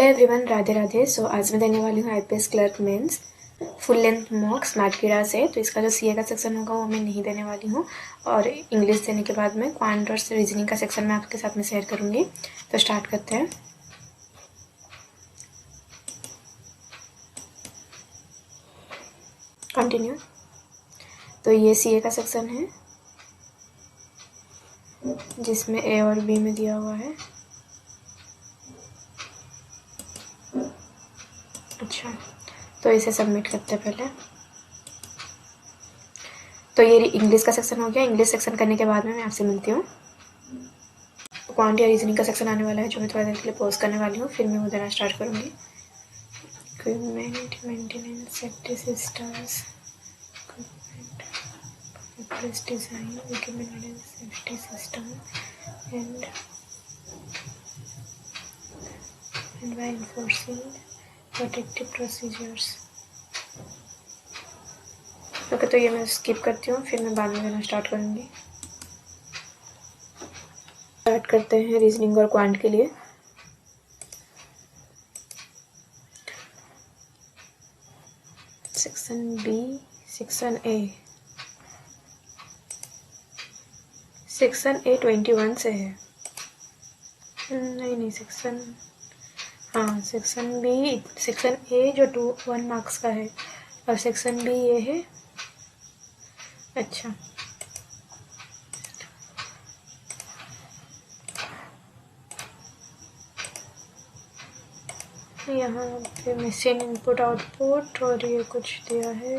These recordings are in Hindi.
Hello everyone, Radhe Radhe. So आज मैं देने वाली हूँ IPS clerk mains full length mock Smartkeeda से। तो इसका जो सीए का सेक्शन होगा वो मैं नहीं देने वाली हूँ, और इंग्लिश देने के बाद में क्वांट और रीजनिंग का सेक्शन मैं आपके साथ में शेयर करूँगी। तो स्टार्ट करते हैं। कंटिन्यू। तो ये सीए का सेक्शन है जिसमें ए और बी में दिया हुआ है। अच्छा, तो इसे सबमिट करते हैं पहले। तो ये इंग्लिश का सेक्शन हो गया। इंग्लिश सेक्शन करने के बाद में मैं आपसे मिलती हूँ। क्वांट या रीजनिंग का सेक्शन आने वाला है जो मैं थोड़ा देर के लिए पॉज करने वाली हूँ, फिर मैं वो देना स्टार्ट करूँगी। Equipment maintenance, safety systems, plus design, equipment maintenance, safety system and by enforcing protective procedures। Okay, तो ये मैं स्किप करती हूँ, फिर मैं बाद में देना स्टार्ट करूँगी। स्टार्ट करते हैं रीजनिंग और क्वांट के लिए। Section B, section A. Section A 21 से है। नहीं, सेक्शन बी, सेक्शन ए जो 1 मार्क्स का है, और सेक्शन बी ये है। अच्छा, यहाँ पे मशीन इनपुट आउटपुट और ये कुछ दिया है।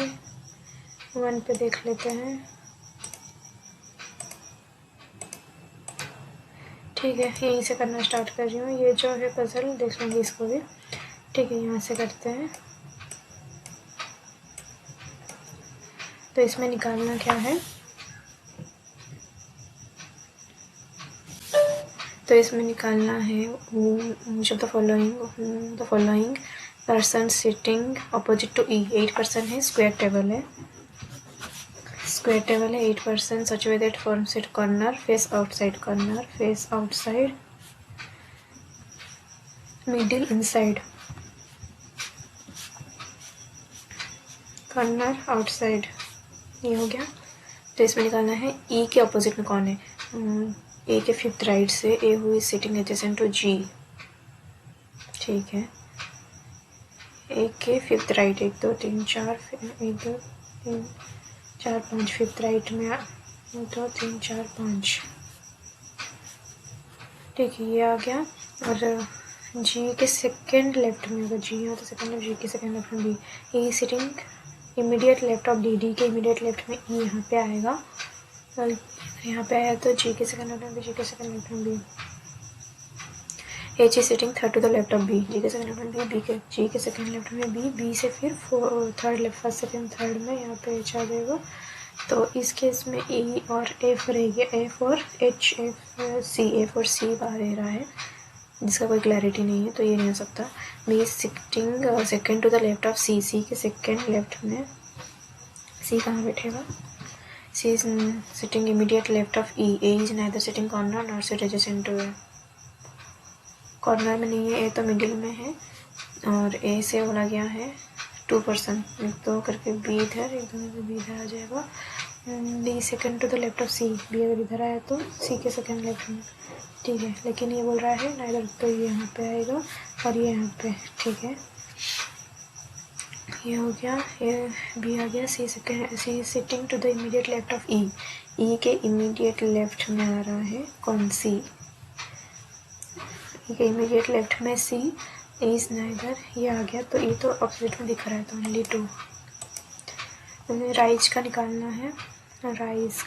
1 पे देख लेते हैं। ठीक है, यहीं से करना स्टार्ट कर रही हूँ। ये जो है पजल देख लेंगे इसको भी। ठीक है, यहाँ से करते हैं। तो इसमें निकालना क्या है? तो इसमें निकालना है जो the following person sitting opposite to E. 8 person है, स्क्वायर टेबल है। 8 person such way that forms it corner, face outside, corner, face outside, middle inside, corner outside. ये हो गया। तो इसमें निकालना है ई के अपोजिट में कौन है। ए के 5th राइट से ए हुई सिटिंग एडजेसेंट टू जी। ठीक है, ए के 5th राइट, 1 2 3 4, 1 2 3 4 5, 5th राइट में 1 2 3 4 5। ठीक है, ये आ गया। और जी के सेकेंड लेफ्ट में, अगर जी यहाँ तो सेकेंड लेफ्ट, जी के सेकेंड लेफ्ट में B. A sitting immediate left of D, D के इमीडिएट लेफ्ट में ई यहाँ पे आएगा। और यहाँ पे आया तो जी के सेकेंड लेफ्ट में बी, जी के सेकेंड लेफ्ट में B. H is sitting third to the left of B, G के सेकेंड लेफ्ट में बी, बी के जी के सेकेंड लेफ्ट में बी, बी से फिर third left, first second third में यहाँ पे एच आ जाएगा। तो इस केस में ई और एफ रहेगी, एफ और एच, एफ सी, एफ और सी बाहर रहा है जिसका कोई क्लैरिटी नहीं है, तो ये नहीं हो सकता। B is sitting second to the left of C, C के सेकेंड लेफ्ट में सी कहाँ बैठेगा? C is sitting immediate left of E, A is neither sitting corner nor sit adjacent to A. Corner में नहीं है, ए तो मिडिल में है, और ए से बोला गया है 2 पर्सन, 1 2 करके बी इधर, 1 2 करके बी इधर आ जाएगा। B second to the left of C, B अगर इधर आया तो सी के सेकेंड लेफ्ट में। ठीक है, लेकिन ये बोल रहा है नाइदर, तो ये यहाँ पे आएगा और ये यहाँ पे। ठीक है, ये हो गया, ये बी आ गया। C second, C sitting to the immediate left of E, E के इमीडिएट लेफ्ट में आ रहा है कौन? सी। ई के इमीडिएट लेफ्ट में सी, इज नाइदर, ये आ गया। तो ये तो ऑपोजिट में दिख रहा है, तो ओनली 2। राइज का निकालना है। राइज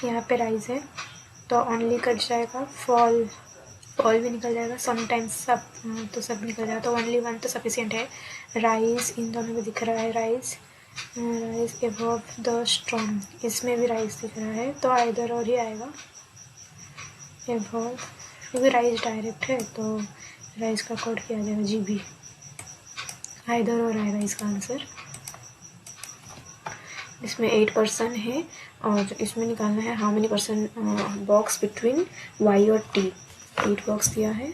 यहाँ पे राइज है तो ओनली कट जाएगा। फॉल, फॉल भी निकल जाएगा। समटाइम्स सब, तो सब निकल जाएगा, तो ओनली 1 तो सफिशिएंट है। राइज इन दोनों में दिख रहा है, rise, rise above the storm, इसमें भी राइज दिख रहा है, तो आइदर और ही आएगा। एबव, क्योंकि राइज डायरेक्ट है तो राइज का कोड क्या आ जाएगा? G B. आइदर और आएगा इसका आंसर। इसमें 8 पर्सन है, और इसमें निकालना है how many person box between Y और टी। 8 बॉक्स दिया है।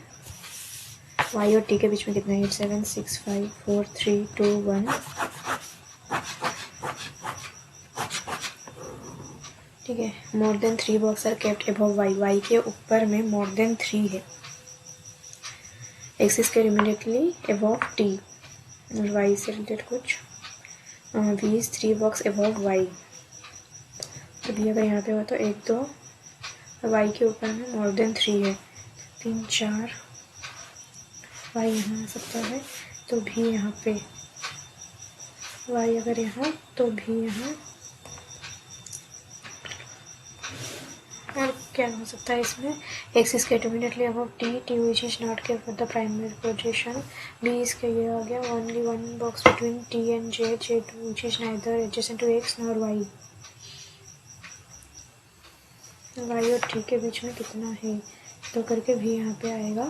वाई और टी के बीच में कितना है 8 7 6 5 4 3 2 1, ठीक है। More than 3 box are kept above Y, Y के ऊपर में मोर देन 3 है, X square immediately above T, और वाई से रिलेटेड कुछ V is 3 box above Y. तो भी अगर यहाँ पे हो तो 1 2, वाई के ऊपर में मोर देन 3 है, 3 4, वाई यहाँ आ सकता है तो भी यहाँ पे वाई अगर यहाँ तो भी यहाँ, और क्या हो सकता है इसमें X square immediately above T, T which is not care for the primary position, B इसका ये आ गया only one box between T and Z, Z which is neither adjacent to X nor Y, Y और टी के बीच में कितना है तो करके भी यहाँ पे आएगा।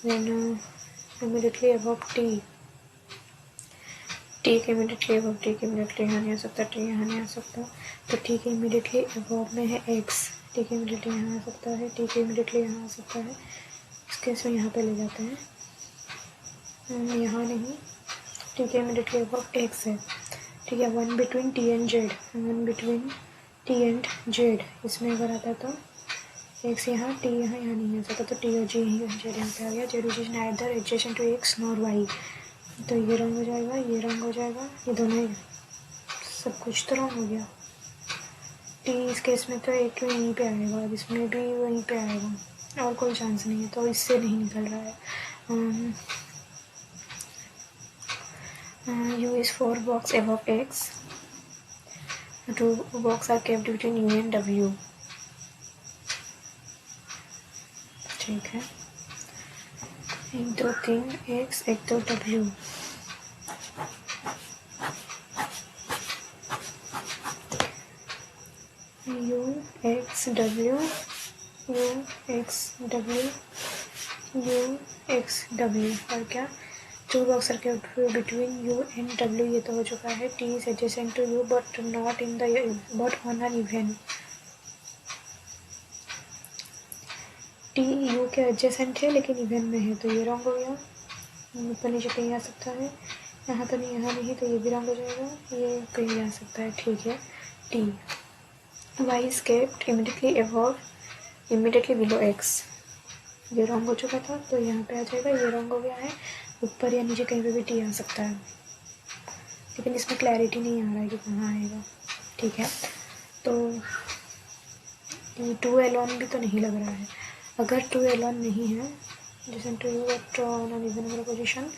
Then immediately above T, T के इमीडिएटली अबव, टी के इमीडिएटली यहाँ नहीं आ सकता, टी यहाँ नहीं आ सकता, तो टी के इमीडिएटली अबव में है एक्स, टी के इमीडिएटली यहाँ आ सकता है, टी के इमीडिएटली यहाँ आ सकता है, इस केस में यहाँ पे ले जाते हैं, यहाँ नहीं, टी के इमीडिएटली अबव एक्स है, ठीक है। One between T and Z, one between T and Z, इसमें अगर आता तो एक्स यहाँ, टी यहाँ, यहाँ नहीं आ सकता, तो टी और जी यहीं जेड यहाँ पे आ गया, Z which is neither adjacent to X nor Y, तो ये रंग हो जाएगा, ये रंग हो जाएगा, ये दोनों ही, सब कुछ तो रंग हो गया। टी इस केस में तो एक यहीं पे आएगा, और इसमें भी वहीं पे आएगा, और कोई चांस नहीं है, तो इससे नहीं निकल रहा है। U is 4 box above X, 2 box are kept between U and W, ठीक है। 1 2 3 X 1 2 W, U X W, U X W, U X W, और क्या 2 box are kept between U and W, ये तो हो चुका है। T is adjacent to U but not in the but on an event, T U के एडजेसेंट है लेकिन इवेंट में है, तो ये रंग हो गया, ऊपर नीचे कहीं आ सकता है, यहाँ तो नहीं, यहाँ नहीं, तो ये भी रंग हो जाएगा, ये कहीं आ सकता है, ठीक है। T Y is kept immediately above, immediately below X, ये रंग हो चुका था तो यहाँ पे आ जाएगा, ये रंग हो गया है, ऊपर या नीचे कहीं पे भी टी आ सकता है, लेकिन इसमें क्लैरिटी नहीं आ रहा है कि कहाँ आएगा, ठीक है। तो 2 एलोन भी तो नहीं लग रहा है, अगर 2 एलोन नहीं है जैसे two on an even number position,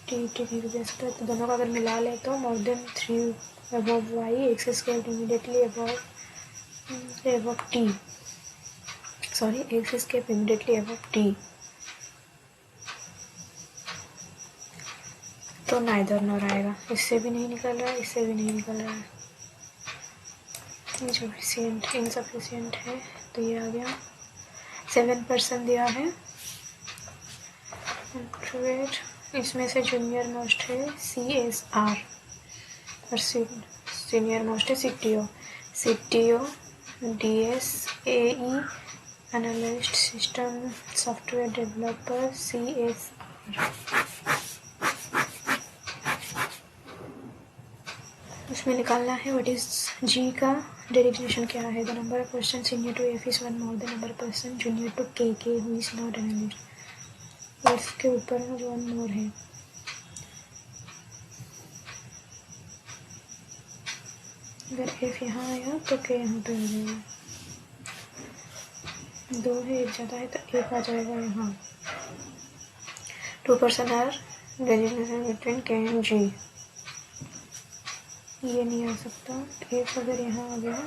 T T कहीं भी आ सकता है, तो दोनों का अगर मिला ले तो more than 3 above Y, X square immediately above T, sorry X square immediately above T, तो नाइदर नॉर आएगा, इससे भी नहीं निकल रहा है, इससे भी नहीं निकल रहा है, इनसफिशिएंट इनसफिशिएंट है, तो ये आ गया 7% दिया है। इसमें से जूनियर मोस्ट है CSR और सीनियर मोस्ट है CTO, DSAE analyst system software developer CSR। उसमें निकालना है व्हाट इज जी का डेरिवेशन क्या है, the number of person senior to F is 1 more than number of person junior to K who is not analyst, F के ऊपर में जो 1 मोर है, अगर एफ यहाँ आया तो के यहाँ पे हो जाएगा, 2 है 1 ज़्यादा है तो 1 आ जाएगा यहाँ। 2 पर्सन आर डेजिग्नेटेड बिटवीन के एंड जी, ये नहीं आ सकता, 1 अगर यहाँ आ गया,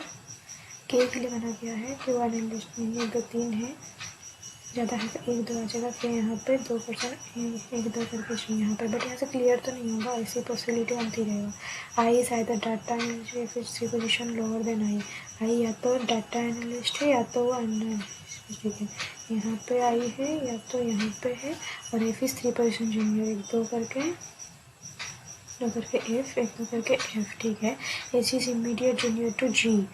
के लिए बना गया है कि 1 एनालिस्ट नहीं है, 2 3 है, ज़्यादा है तो 1 2 आ जाएगा, फिर यहाँ पे 2 पर्सन 1 2 करके यहाँ पे, बट यहाँ से क्लियर तो नहीं होगा, ऐसी पॉसिबिलिटी बनती रहेगा। I is either data analyst position lower than I या तो डाटा एनालिस्ट है या तो एनालिस्ट, ठीक है। यहाँ पे आई है या तो यहाँ पे है, और एफ इज 3 पोजीशन जूनियर, 1 2 करके एफ 1 2 करके एफ, ठीक है। H is immediate junior to G,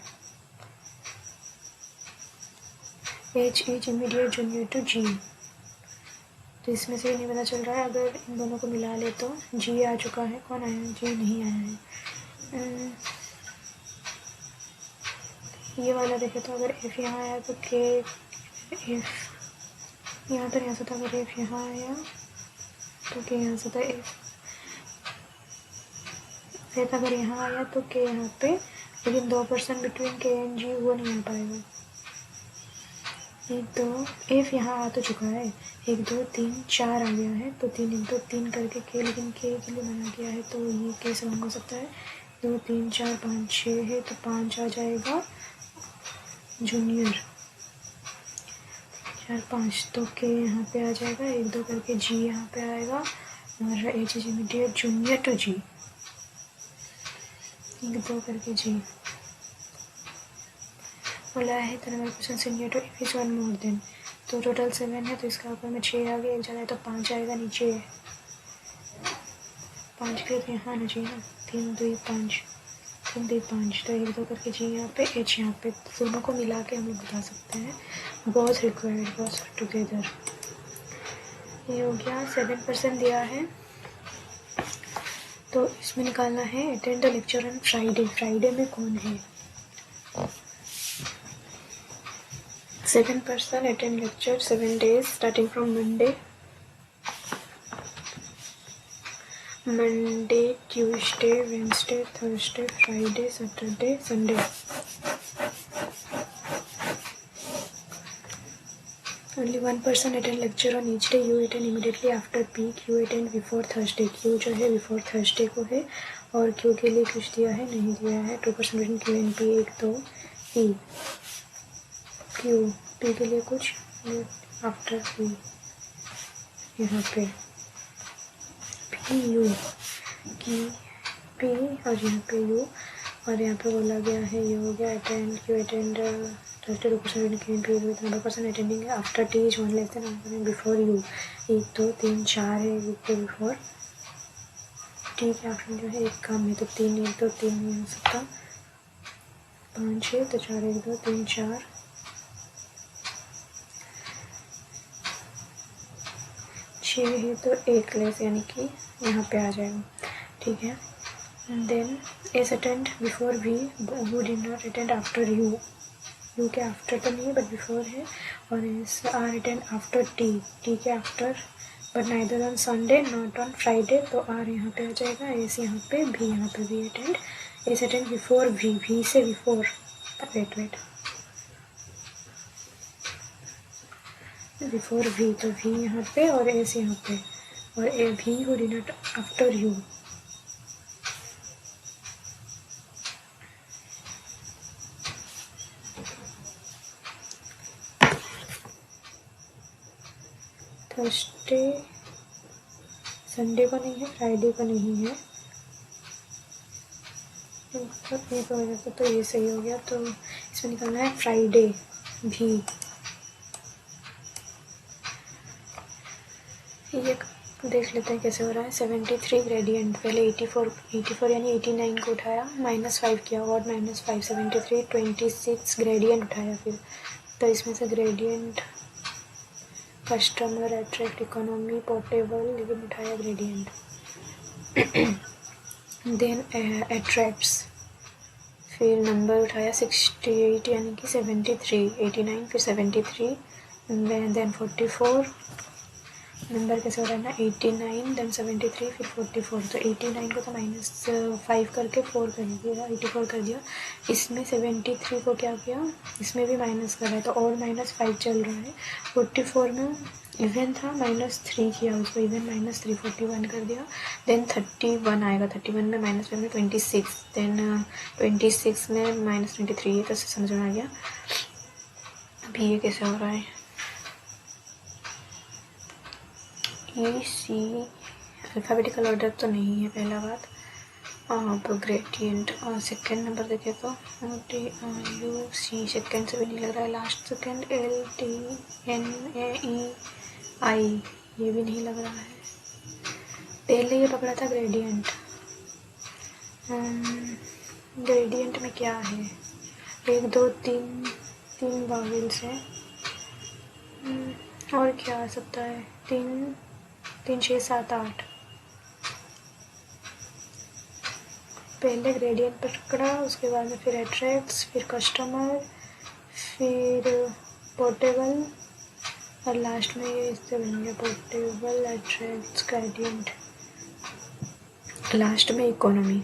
H is immediate junior to G, तो इसमें से नहीं पता चल रहा है। अगर इन दोनों को मिला ले तो जी आ चुका है, कौन आया है, जी नहीं आया है। ये वाला देखे तो अगर एफ यहाँ आया तो के एफ यहाँ तो यहाँ से था, अगर एफ यहाँ आया तो के यहाँ से था एफ अगर यहाँ आया तो के यहाँ पे, लेकिन 2% बिटवीन के एंड जी वो नहीं आ पाएगा। एक दो एफ यहाँ आ तो चुका है, 1 2 3 4 आ गया है, तो 3 1 2 3 करके के, लेकिन के लिए बना गया है तो ये के से रंग हो सकता है। 2 3 4 5 6 है तो 5 आ जाएगा जूनियर, 4 5 तो के यहाँ पे आ जाएगा, 1 2 करके जी यहाँ पे आएगा और H is immediate junior to G, 1 2 करके जी बोला है। तो number question senior to if is 1 more than, तो टोटल 7 है तो इसका ऊपर में 6 आ गया, एक जगह है तो 5 आएगा, नीचे 5 के लिए यहाँ आना चाहिए ना, 3 2 5 3 2 5 तो 1 2 करके जी यहाँ पे एच यहाँ पे, दोनों को मिला के हम लोग बता सकते हैं बोथ रिक्वायर्ड बोथ टुगेदर। ये हो गया। 7% दिया है तो इसमें निकालना है attend the lecture on Friday. Friday में कौन है? 7% attend lecture 7 days starting from Monday, Tuesday, Wednesday, Thursday, Friday, Saturday, Sunday. Only 1% attend lecture on each day. You attend immediately after peak. You attend before Thursday. Q जो है before Thursday को है और Q के लिए कुछ दिया है नहीं दिया है। 2% attend Q and P 1 2 P Q P के लिए कुछ आफ्टर P यहाँ पे P U की P और यहाँ पे U और यहाँ पे बोला गया है ये हो गया attend Q attend Thursday 2% Q and P with 100% attending after T is 1 less than before you. 1 2 3 4 है एक के बिफोर, टी के आफ्टर जो है एक कम है तो 3 1 2 3 नहीं हो सकता, 5 है तो 4 1 2 3 4 6 है तो एक लेस यानी कि यहाँ पे आ जाएगा। ठीक है। Then S attend before V who did not attend after U, U के आफ्टर तो नहीं है बट बिफोर है, और S R attend after T, T के after but neither on Sunday not on Friday, तो आर यहाँ पे आ जाएगा, एस यहाँ पे, भी यहाँ पे भी attend, S attend before V, V से बिफोर, वेट बिफोर वी तो वी यहाँ पे और एस यहाँ पे, और ए भी who did not after U, Thursday Sunday को नहीं है, फ्राइडे को नहीं है, तो ये सही हो गया। तो इसमें निकालना है फ्राइडे भी, ये देख लेते हैं कैसे हो रहा है। 73 ग्रेडियंट, पहले 84 यानी 89 को उठाया, -5 किया और -5 73 26 ग्रेडियंट उठाया फिर, तो इसमें से gradient customer attract economy portable लेकिन उठाया ग्रेडियंट। देन अट्रैक्ट्स, फिर नंबर उठाया 68 यानी कि 73 89 फिर 73 देन 44 नंबर कैसे हो रहा है ना 89 देन 73 फिर 44, तो 89 को तो -5 करके 4 कर दिया, 84 कर दिया। इसमें 73 को क्या किया, इसमें भी माइनस कर रहा है तो और -5 चल रहा है। 44 में इवन था -3 किया उसको, इवन -3 41 कर दिया। देन 31 आएगा, 31 में -5 में 26, देन 26 में -23, ये कैसे समझ में आ गया। अभी ये कैसे हो रहा है, सी अल्फ़ाबेटिकल ऑर्डर तो नहीं है पहला बात, अब ग्रेडियंट और सेकेंड नंबर देखे तो यू सी सेकेंड से भी नहीं लग रहा है, लास्ट सेकेंड LTNAEI ये भी नहीं लग रहा है। पहले ये पकड़ा था ग्रेडियंट, ग्रेडियंट में क्या है 1 2 3 वावेल्स है, और क्या आ सकता है? 3 3 6 7 8। पहले ग्रेडियंट पकड़ा, उसके बाद में फिर एट्रैक्ट्स, फिर कस्टमर, फिर पोर्टेबल, और लास्ट में ये इससे बन गया पोर्टेबल एट्रैक्ट्स ग्रेडियंट, लास्ट में इकोनॉमी।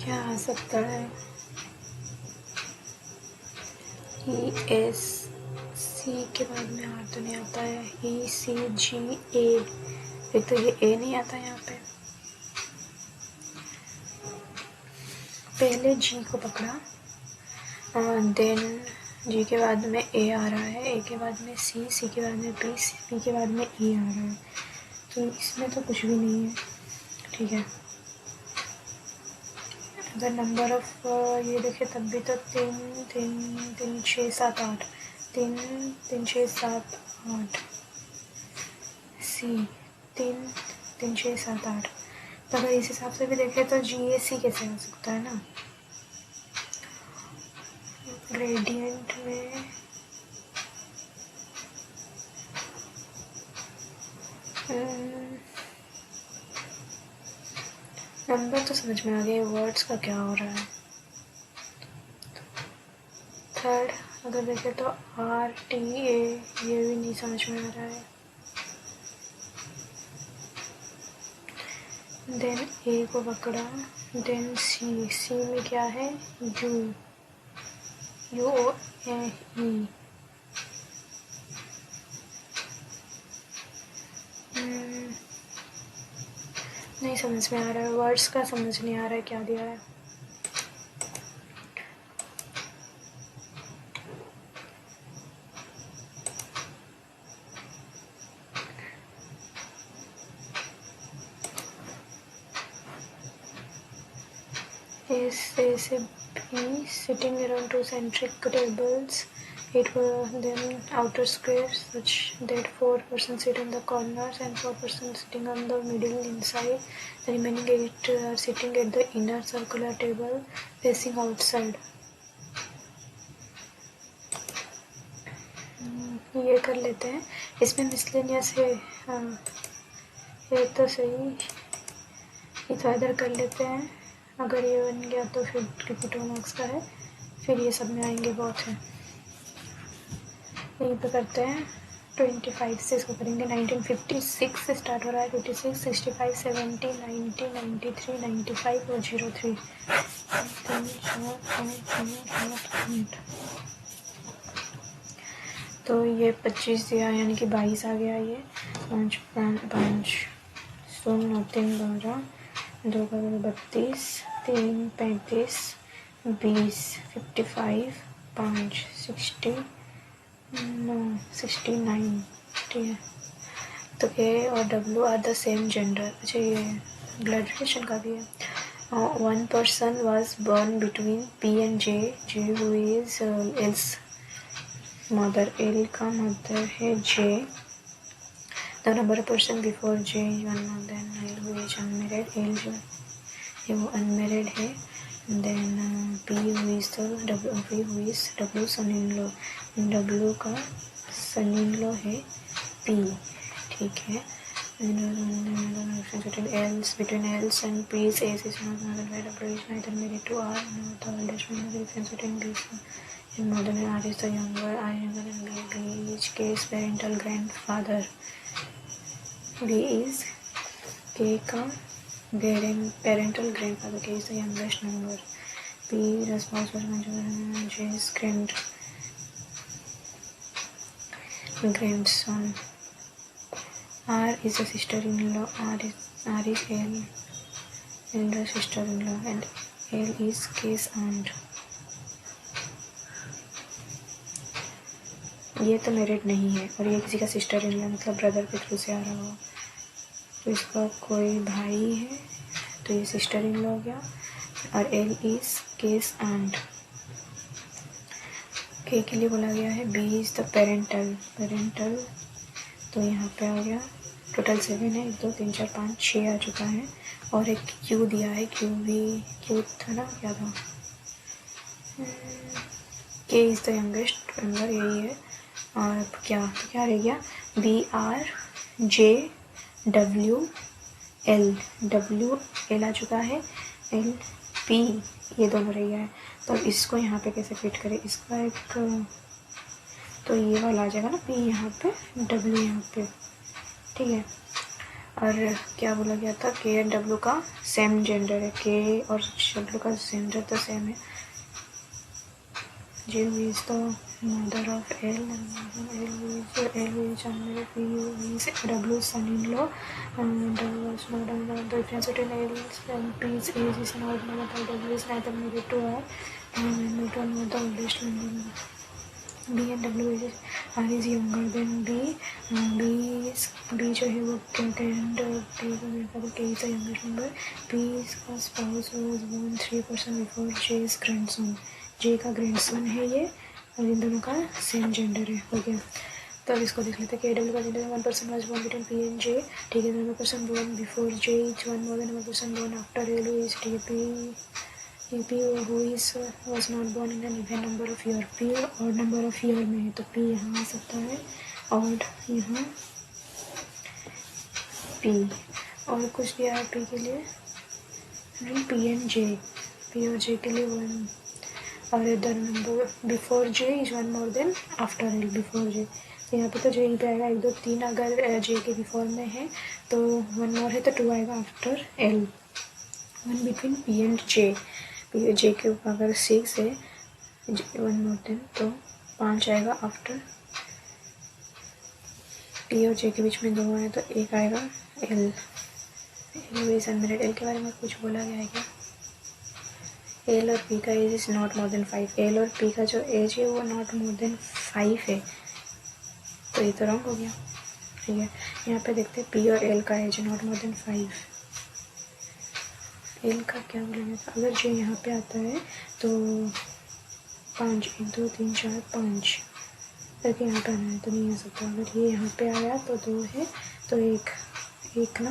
क्या आ सकता है? ई एस सी के बाद में आर तो नहीं आता है, ई सी जी ए, फिर तो ये ए नहीं आता यहाँ पे। पहले जी को पकड़ा, देन जी के बाद में ए आ रहा है, ए के बाद में सी, सी के बाद में पी, सी के बाद में ई आ रहा है, तो इसमें तो कुछ भी नहीं है। ठीक है, अगर नंबर ऑफ ये देखे तब भी तो 3 3 3 6 7 8, 3 3 6 7 8, सी 3 3 6 7 8। तो अगर इस हिसाब से भी देखें तो जी ए सी कैसे आ सकता है ना? ग्रेडियंट में नंबर तो समझ में आ गए, वर्ड्स का क्या हो रहा है? थर्ड अगर देखें तो आर टी ए, ये भी नहीं समझ में आ रहा है। देन ए को पकड़ा, देन सी, सी में क्या है? यू, यू ओ ए ई, नहीं समझ में आ रहा है, वर्ड्स का समझ नहीं आ रहा है क्या दिया है। से B, sitting around two centric tables, 8 were then outer squares such that 4 persons sit on the corners and 4 persons sitting on the middle inside. The remaining 8 are sitting at the inner circular table facing outside. ये कर लेते हैं, इसमें मिसलेनियस है। हाँ, ये तो सही, ये तो इधर कर लेते हैं। अगर ये बन गया तो फिर क्योंकि 2 मार्क्स का है, फिर ये सब में आएंगे, बहुत है। यहीं पे करते हैं 25 से इसको करेंगे। 1956 से स्टार्ट हो रहा है, 56 65 70 90 93 95 और 03। तो ये 25 दिया, यानी कि 22 आ गया। ये 5 5 9 3 12 2 का 32 3 35 20 55 5 60 9 69। ठीक है, तो ए और W R the same gender. अच्छा, ये ब्लड रिलेशन का भी है। 1 person was born between P and J, J who is L's mother, L का मदर है J। The number of person before J is 1 more than L who is unmarried, L जो है वो unmarried है। Then P who is the P who is W son-in-law, W का son-in-law है P। ठीक है, between L's and P's, S is not another way of bridge, neither married to R, nor the oldest one. The difference between B and more than R is the younger, I younger than B. B each case parental grandfather. B is K का parental grandfather, K is the youngest number. P the spouse was mentioned, J is grandson. R is a sister-in-law, R is L, elder sister-in-law, and L is K's aunt. ये तो मैरिड नहीं है और ये किसी का सिस्टर-इन-लॉ मतलब ब्रदर के थ्रू से आ रहा हो, तो इसका कोई भाई है, तो ये सिस्टर-इन-लॉ हो गया। और L is K's aunt, K के लिए बोला गया है। B is the parental, तो यहाँ पे आ गया। टोटल 7 है, 1 2 3 4 5 6 आ चुका है। और एक Q दिया है, Q भी Q था ना, क्या था? के इज़ द यंगेस्ट मेंबर, यही है। और अब क्या तो क्या रह गया, BRJWL आ चुका है, LP ये दोनों रह गया है। तो अब इसको यहाँ पे कैसे फिट करें, इसका एक तो ये वाला आ जाएगा ना, P यहाँ पे, W यहाँ पे, ठीक है। और क्या बोला गया था, K और W का सेम जेंडर है, K और W का जेंडर तो सेम है। J who is the mother of L, L who is unmarried, P who is W's son-in-law, and was not the difference between L's and P's age is not known, but W is neither married to R, and we don't know the oldest member. B and W is R is younger than B, B जो है वो and P का grandfather, K is the youngest member, P is का spouse was born 3% before J's grandson, J का ग्रैंडसन है ये, और इन दोनों का सेम जेंडर है, हो गया। तो अब इसको देख लेते हैं। के डब्ल्यू का gender 1% was born between P and J, ठीक है। 1% born before J, each one more than 1% born after L, who is P who is was not born in an even number of year, P और नंबर ऑफ ईयर में है, तो P यहाँ आ सकता है और यहाँ P, और कुछ दिया है P के लिए, P and J, P और J के लिए 1, और इधर number before J is 1 more then after L, before J, तो यहाँ पे तो J ही पे आएगा, 1 2 3 अगर J के बिफोर में है तो 1 मोर है तो 2 आएगा after L, 1 between P and J, P और J के ऊपर अगर 6 है 1 मोर देन तो 5 आएगा आफ्टर P और J के बीच में 2 है तो 1 आएगा L, L is unmarried. L के बारे में कुछ बोला गया है क्या, एल और पी का age is not more than 5, L और पी का जो एज है वो नॉट मोर देन 5 है, तो ये तो रॉन्ग हो गया, ठीक है। यहाँ पे देखते हैं पी और एल का age not more than 5, L का क्या बोलेंगे, अगर जो यहाँ पे आता है तो 5, 1 2 3 4 5 करके यहाँ पे आना है, तो नहीं आ सकता। अगर ये यहाँ पे आया तो 2 है तो 1 ना,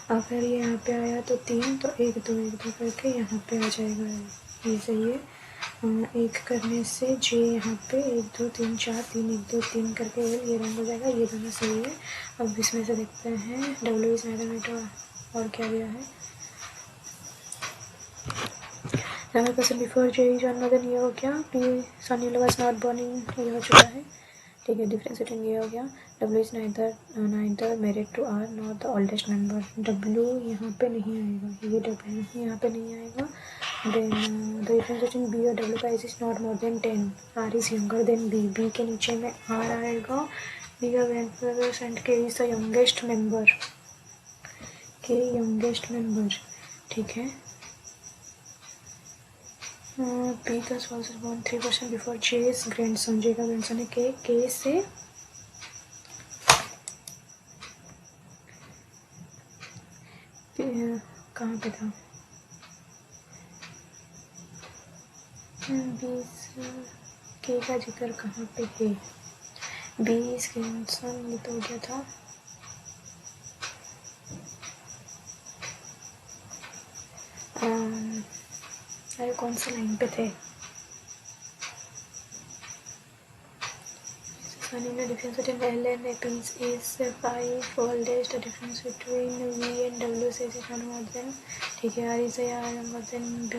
अगर ये यहाँ पे आया तो 3, तो 1 2 1 2 करके यहाँ पे आ जाएगा, ये सही है। 1 करने से J यहाँ पे 1 2 3 4 3 1 2 3 करके ये रंग हो जाएगा, ये दोनों सही है। अब इसमें से देखते हैं W इज नाइदर मैटर, और क्या दिया है, 100% before J is 1 more than, ये हो गया। P son in law was not born in, ये हो चुका है, ठीक है। डिफरेंस बिटवीन ये हो गया, W is neither married to R not the oldest member, W यहाँ पे नहीं आएगा, ये W यहाँ पे नहीं आएगा। Then the difference between B और W का age is not more than 10, R is younger than B, B के नीचे में R आएगा, B का grandfather and K is the youngest member, K youngest member, ठीक है। P का spouse is born 3% before J's grandson, J का ग्रैंडसन है K से कहाँ पे था, 20 K का जिक्र कहाँ पे है, 20 ग्रैंडसन ये तो हो गया था, अरे कौन सा लाइन पे थे, the difference between L and P is 5 oldest, the difference between V and W is 1 more than, ठीक है। R is younger than B,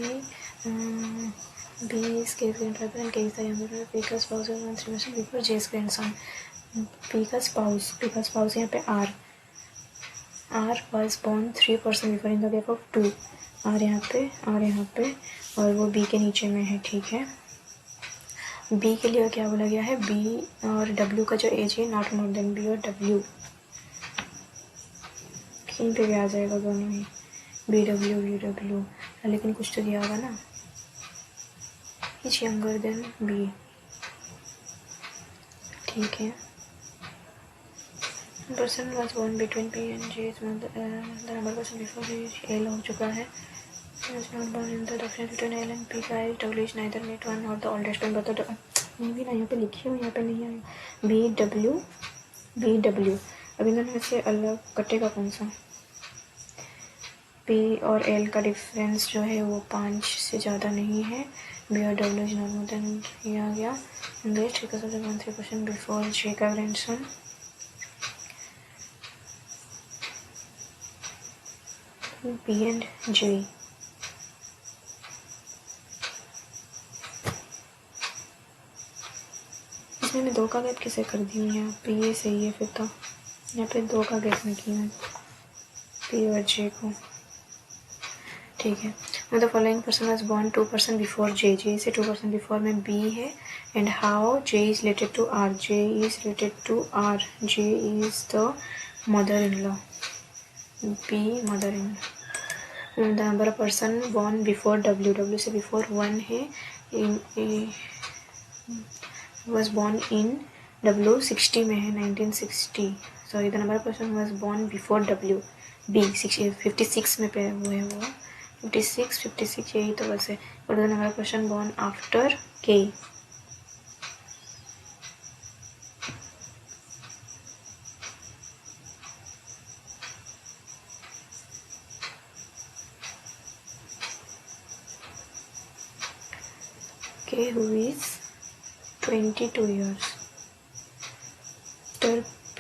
B is K's grandfather and K is the younger, P का spouse is 1 before J's grandson, P का spouse यहाँ पे R was born 3% before in the gap of 2, R यहाँ पे और वो B के नीचे में है, ठीक है। B के लिए क्या बोला गया है, B और W का जो एज है नॉट मोर देन, B और W कहीं पे भी आ जाएगा दोनों ही, BW, लेकिन कुछ तो दिया होगा ना, इज यंगर देन B, ठीक है। Person was born between P and J, the number person before L हो चुका है, was not born in the difference between L and P का है, W is neither mate one nor the oldest member, तो ये भी ना यहाँ पे लिखी हूँ, यहाँ पे नहीं आया, BW, अब इन दोनों में से अलग कटेगा कौन सा, P और L का डिफरेंस जो है वो 5 से ज़्यादा नहीं है, B or W is not more than, ये आ गया इंग्लिश, ठीक है। सबसे 1-3% बिफोर J का ग्रैंडसन, B and J। इसमें मैं 2 का गैप किसे कर दी हूँ यहाँ पे, ये सही है फिर तो। यहाँ पे 2 का गैप में की हूँ P और J को, ठीक है। The following person was born 2% before J, J से 2% बिफोर में B है। And how J is related to R, J is related to R, J is the mother in law, B mother in law. The number of person born before W, W से बिफोर 1 है, was born in W 60 में है, 1960। Sorry, the number of person was born before W, B 56 में पे हुए हैं वो, 56 यही तो बस है। और the number of person born after K, K who is 22 years, after P,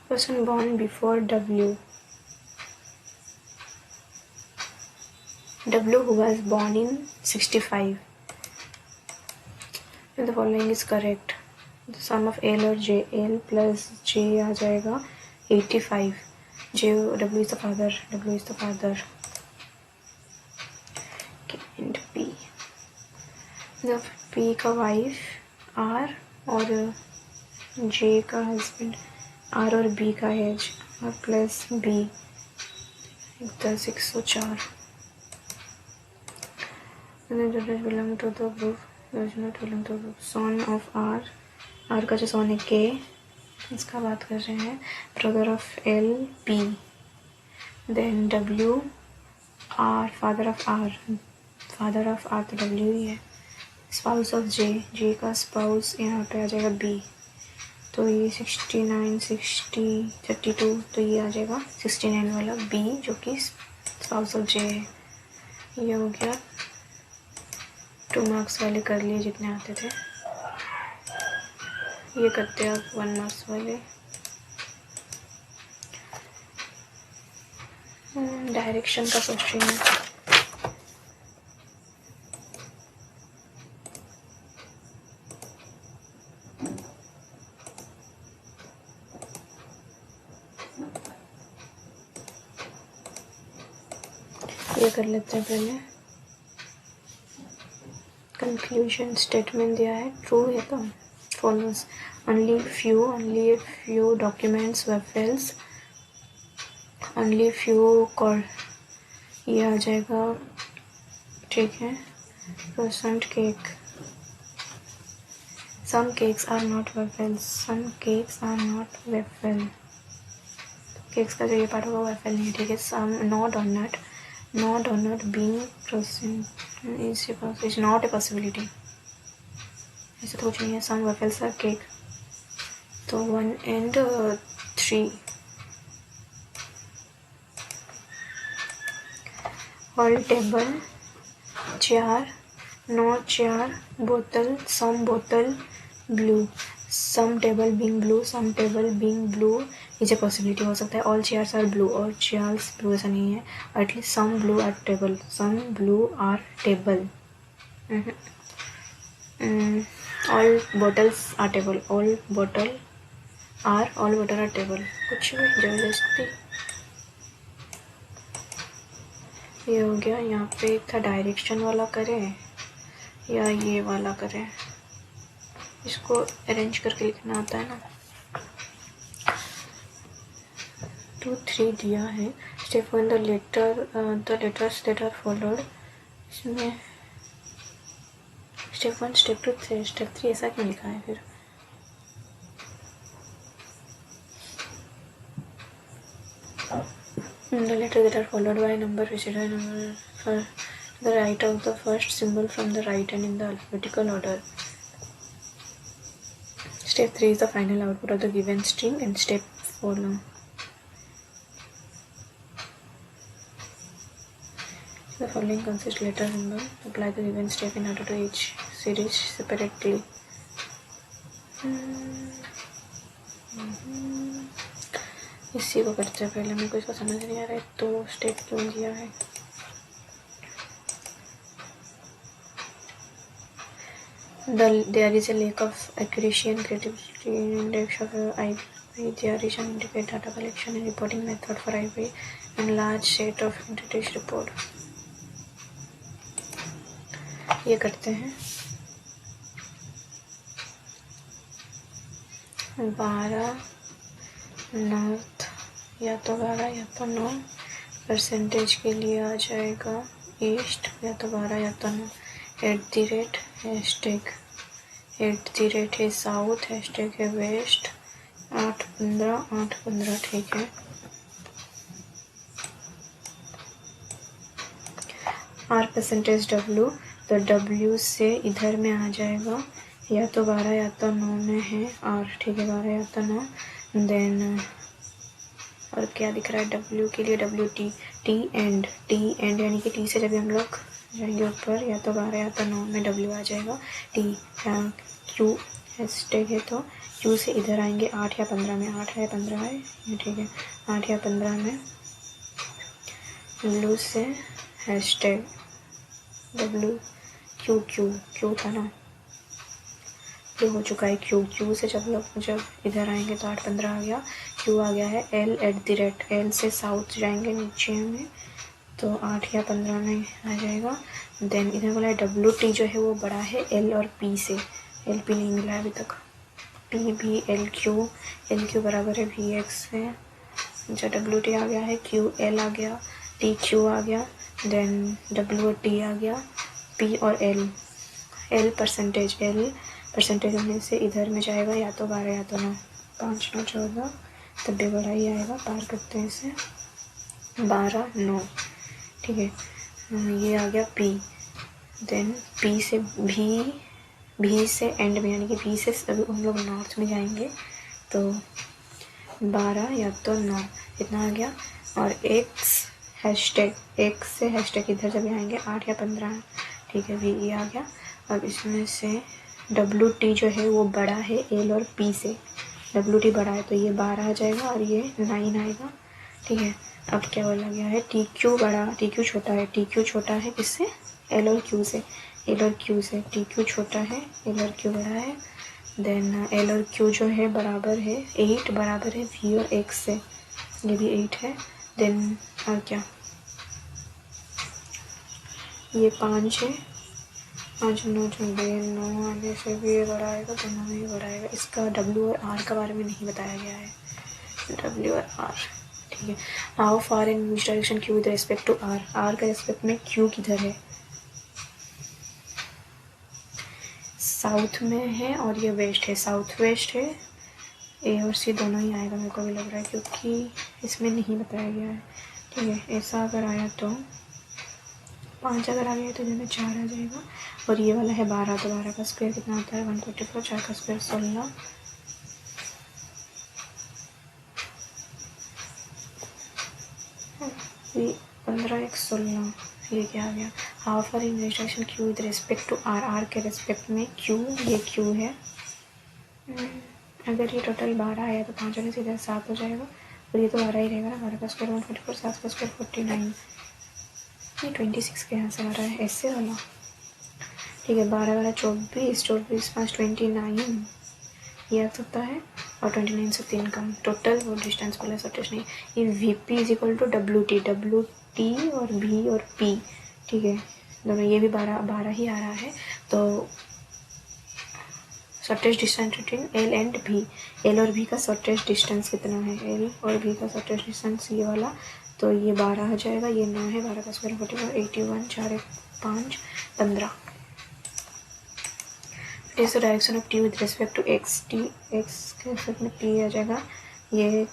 person born before W, W who was born in 65। If the following is correct, the sum of L और J, L plus J आ जाएगा 85। J, W is the father, W is the father, okay, and P, the P का wife R और J का husband, R और B का age, R plus B, 104। belong to the group, does not belong to the group, son of R, R का जो son है K, इसका बात कर रहे हैं, brother of L P, then W R, father of R तो W ही है, spouse of J, J का spouse यहाँ पे आ जाएगा B, तो ये 69, 60, 32, तो ये आ जाएगा 69 वाला B जो कि spouse of J है। ये हो गया 2 मार्क्स वाले कर लिए जितने आते थे। ये करते हैं अब 1 मार्क्स वाले। डायरेक्शन का क्वेश्चन है, ये कर लेते हैं पहले। कंक्लूजन स्टेटमेंट दिया है, ट्रू है तो follows, only a few documents were false, only few call, ये आ जाएगा, ठीक है। Percent cake, some cakes are not waffles, some cakes are not waffle, cakes का जो ये पार्ट होगा waffle नहीं, ठीक है। some no donut being present is not a possibility, ऐसा तो कुछ नहीं है। some waffles are cake, तो 1 and 3। all table, chair, no chair, bottle, some bottle blue, some table being blue is a possibility, हो सकता है all chairs are blue और chairs blue ऐसा नहीं है, at least some blue are table, all bottles are table, all bottle are table, कुछ भी जबरदस्ती। ये हो गया। यहाँ पे एक था डायरेक्शन वाला करें या ये वाला करें, इसको अरेंज करके लिखना आता है ना। 2, 3 दिया है। Step 1 the letters that are followed, इसमें स्टेप 1, स्टेप 2, स्टेप 3 ऐसा क्यों लिखा है फिर। The letters that are followed by a number preceded by number for the right of the first symbol from the right and in the alphabetical order. Step 3 is the final output of the given string and step follow. The following consist letter symbol. Apply the given step in order to each series separately. इसी को करते हैं पहले, मेरे को इसका समझ नहीं आ रहा है तो स्टेप क्यों दिया है। There is a lack of accuracy and creativity in index of IP. There is an inadequate data collection and reporting method for IP and large set of entities report. ये करते हैं 12 नॉर्थ या तो 12 या तो 9, परसेंटेज के लिए आ जाएगा ईस्ट या तो 12 या तो 9, @ हैशटैग है साउथ, हैशटैग है वेस्ट, 8-15 ठीक है। R परसेंटेज W, तो W से इधर में आ जाएगा या तो 12 या तो 9 में है R, ठीक है 12 या तो 9। देन और क्या दिख रहा है W के लिए, T एंड यानी कि T से जब हम लोग जाएंगे ऊपर या तो 12 या तो 9 में W आ जाएगा। T Q हैशटैग है तो Q से इधर आएंगे 8 या 15 में, 8 है 15 है ये ठीक है, 8 या 15 में। ब्लू से हैशटैग W Q था ना, ये हो चुका है Q से जब इधर आएंगे तो 8-15 आ गया, Q आ गया है L @ L से साउथ जाएंगे नीचे में तो 8 या 15 में आ जाएगा। देन इधर बोला है WT जो है वो बड़ा है L और P से, LP नहीं मिला है अभी तक, PB LQ बराबर है VX है। अच्छा WT आ गया है, QL आ गया, TQ आ गया, देन WT आ गया, P और L परसेंटेज होने से इधर में जाएगा या तो 12 या तो 9, 5 9 14 तब भी बड़ा ही आएगा। पार करते हैं इसे 12 9 ठीक है। ये आ गया P, देन P से भी से एंड में यानी कि भी से अभी उन लोग नॉर्थ में जाएंगे तो 12 या तो 9 इतना आ गया। और X से हैशटैग इधर जब आएंगे 8 या 15 ठीक है, VE आ गया। अब इसमें से WT जो है वो बड़ा है L और P से, WT बड़ा है तो ये 12 आ जाएगा और ये 9 आएगा ठीक है। अब क्या बोला गया है TQ छोटा है किससे, L और Q से, TQ छोटा है L और Q बड़ा है। देन L और Q जो है बराबर है 8 बराबर है V और X से, ये भी 8 है। देन और क्या, ये 5 है, 5 9 9 आगे से भी ये बड़ा आएगा, दोनों में ये बड़ा आएगा। इसका W और R के बारे में नहीं बताया गया है, W और R ठीक है। How far in which direction Q with respect to R के रेस्पेक्ट में Q किधर है, साउथ में है और ये वेस्ट है, साउथ वेस्ट है। A और C दोनों ही आएगा मेरे को भी लग रहा है क्योंकि इसमें नहीं बताया गया है ठीक है। ऐसा अगर आया तो 5 अगर आ गया तो इधर 4 आ जाएगा। और ये वाला है 12, तो 12 का स्क्वायर कितना होता है 144, 4 का स्क्वायर 16, ये 15 1 16, ये क्या आ गया। How far in direction Q with respect to R के रेस्पेक्ट में Q, ये Q है। अगर ये टोटल 12 आया तो 5 आने से इधर 7 हो जाएगा और ये तो 12 ही रहेगा ना, 12 का स्क्वायर 144, 7 का स्क्वायर 49, ये 26 के यहाँ से आ रहा है ऐसे वाला ठीक है। 12 वाला 24 5 29 ये आ सकता है और 29 से 3 कम, टोटल वो डिस्टेंस बोला सटेश नहीं। ये VP = WT और V और P ठीक है, दोनों ये भी 12 ही आ रहा है। तो shortest distance between L and V, L और V का शॉर्टेस्ट डिस्टेंस कितना है, L और V का शॉर्टेस्ट डिस्टेंस ये वाला, तो ये 12 आ जाएगा, ये 9 है, 12 का square 44, 81 4 1 5 15। It is the direction of T with respect to X के रेस्पेक्ट में T आ जाएगा। ये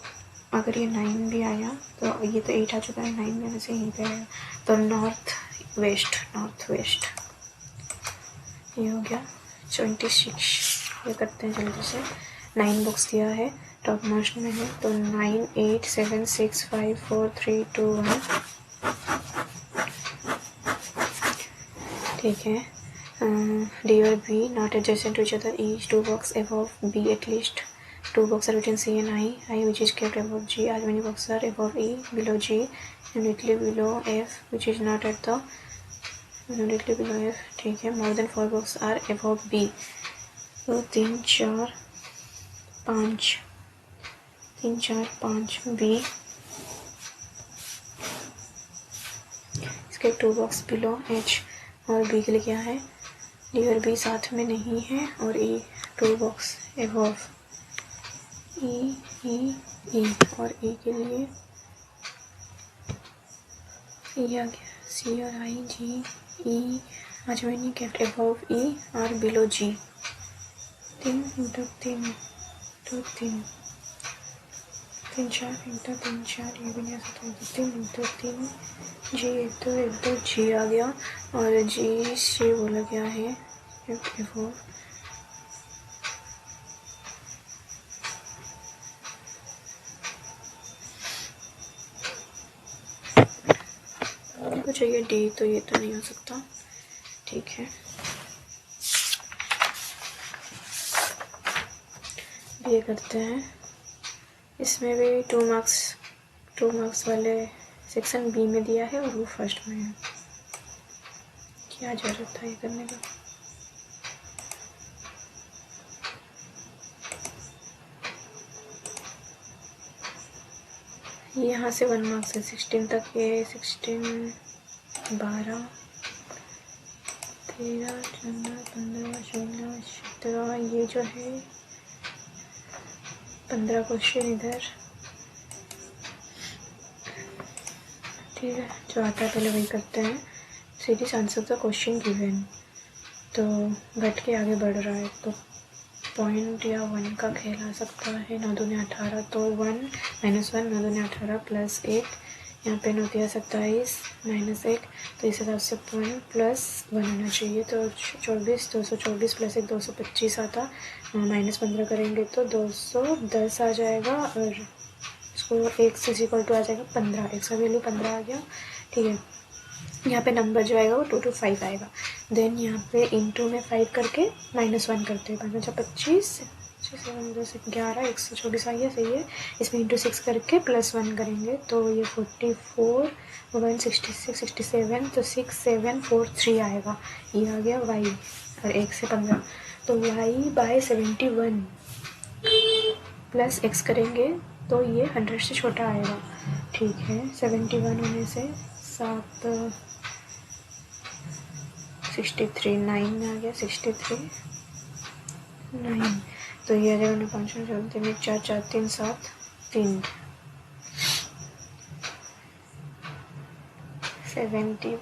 अगर ये 9 भी आया तो ये तो 8 आ चुका है, 9 में से यहीं पे आएगा तो नॉर्थ वेस्ट ये हो गया 26। ये करते हैं जल्दी से, 9 बॉक्स दिया है टॉप मोस्ट में है तो 9 8 7 6 5 4 3 2 1 ठीक है। डी और B not adjacent to each other, each to box above B at least two boxes are between C and I which is kept above G, as many boxes are above E below G immediately below F which is not at the immediately below F। ठीक है। more than 4 boxes are above B, तो 3 4 5 3 4 5 B, इसके 2 बॉक्स बिलो H और B के लिए क्या है, डी और बी साथ में नहीं है और E 2 बॉक्स एबव E और E के लिए E आ गया, C और I G E आज मैंने केप्ट एबव E और बिलो G। 3 इंटू 3 तो 3 3 4 इंटू 3 4 ये भी नहीं आ सकता, 3 इंटू 3 G एक दो G आ गया और G से बोला गया है एबव को चाहिए डी, तो ये तो नहीं हो सकता। ठीक है, ये करते हैं। इसमें भी 2 मार्क्स वाले सेक्शन बी में दिया है और वो फर्स्ट में है। क्या जरूरत था ये करने का। यहाँ से 1 मार्क्स है 16 तक, ये 16 12 13 14 15 16 17 ये जो है 15 क्वेश्चन इधर। ठीक है, जो आता है पहले वही करते हैं। Series answer the question given, तो घट के आगे बढ़ रहा है तो पॉइंट या 1 का खेल आ सकता है। 9 दूनी 18 तो 1 -1 9 दूनी 18 प्लस 1, यहाँ पे 9 दिया 27 -1, तो इस हिसाब से पॉइंट +1 आना चाहिए। तो 24 224 प्लस 1 225 आता, -15 करेंगे तो 210 आ जाएगा और इसको x इक्वल टू आ जाएगा 15, x का वैल्यू 15 आ गया। ठीक है, यहाँ पे नंबर जो आएगा वो 2 to 5 आएगा। देन यहाँ पे इंटू में 5 करके -1 करते हैं, 5 25 11 124 आ गया, सही है। इसमें इंटू 6 करके +1 करेंगे तो ये 44 166 67 तो 6 7 4 3 आएगा। ये आ गया y और 1 से 15, तो y/71 प्लस x करेंगे तो ये 100 से छोटा आएगा। ठीक है, 71 होने से 7 63 9 में आ गया, 63 9, तो ये आ जाएगा 5 3 4 4 3 7 3 71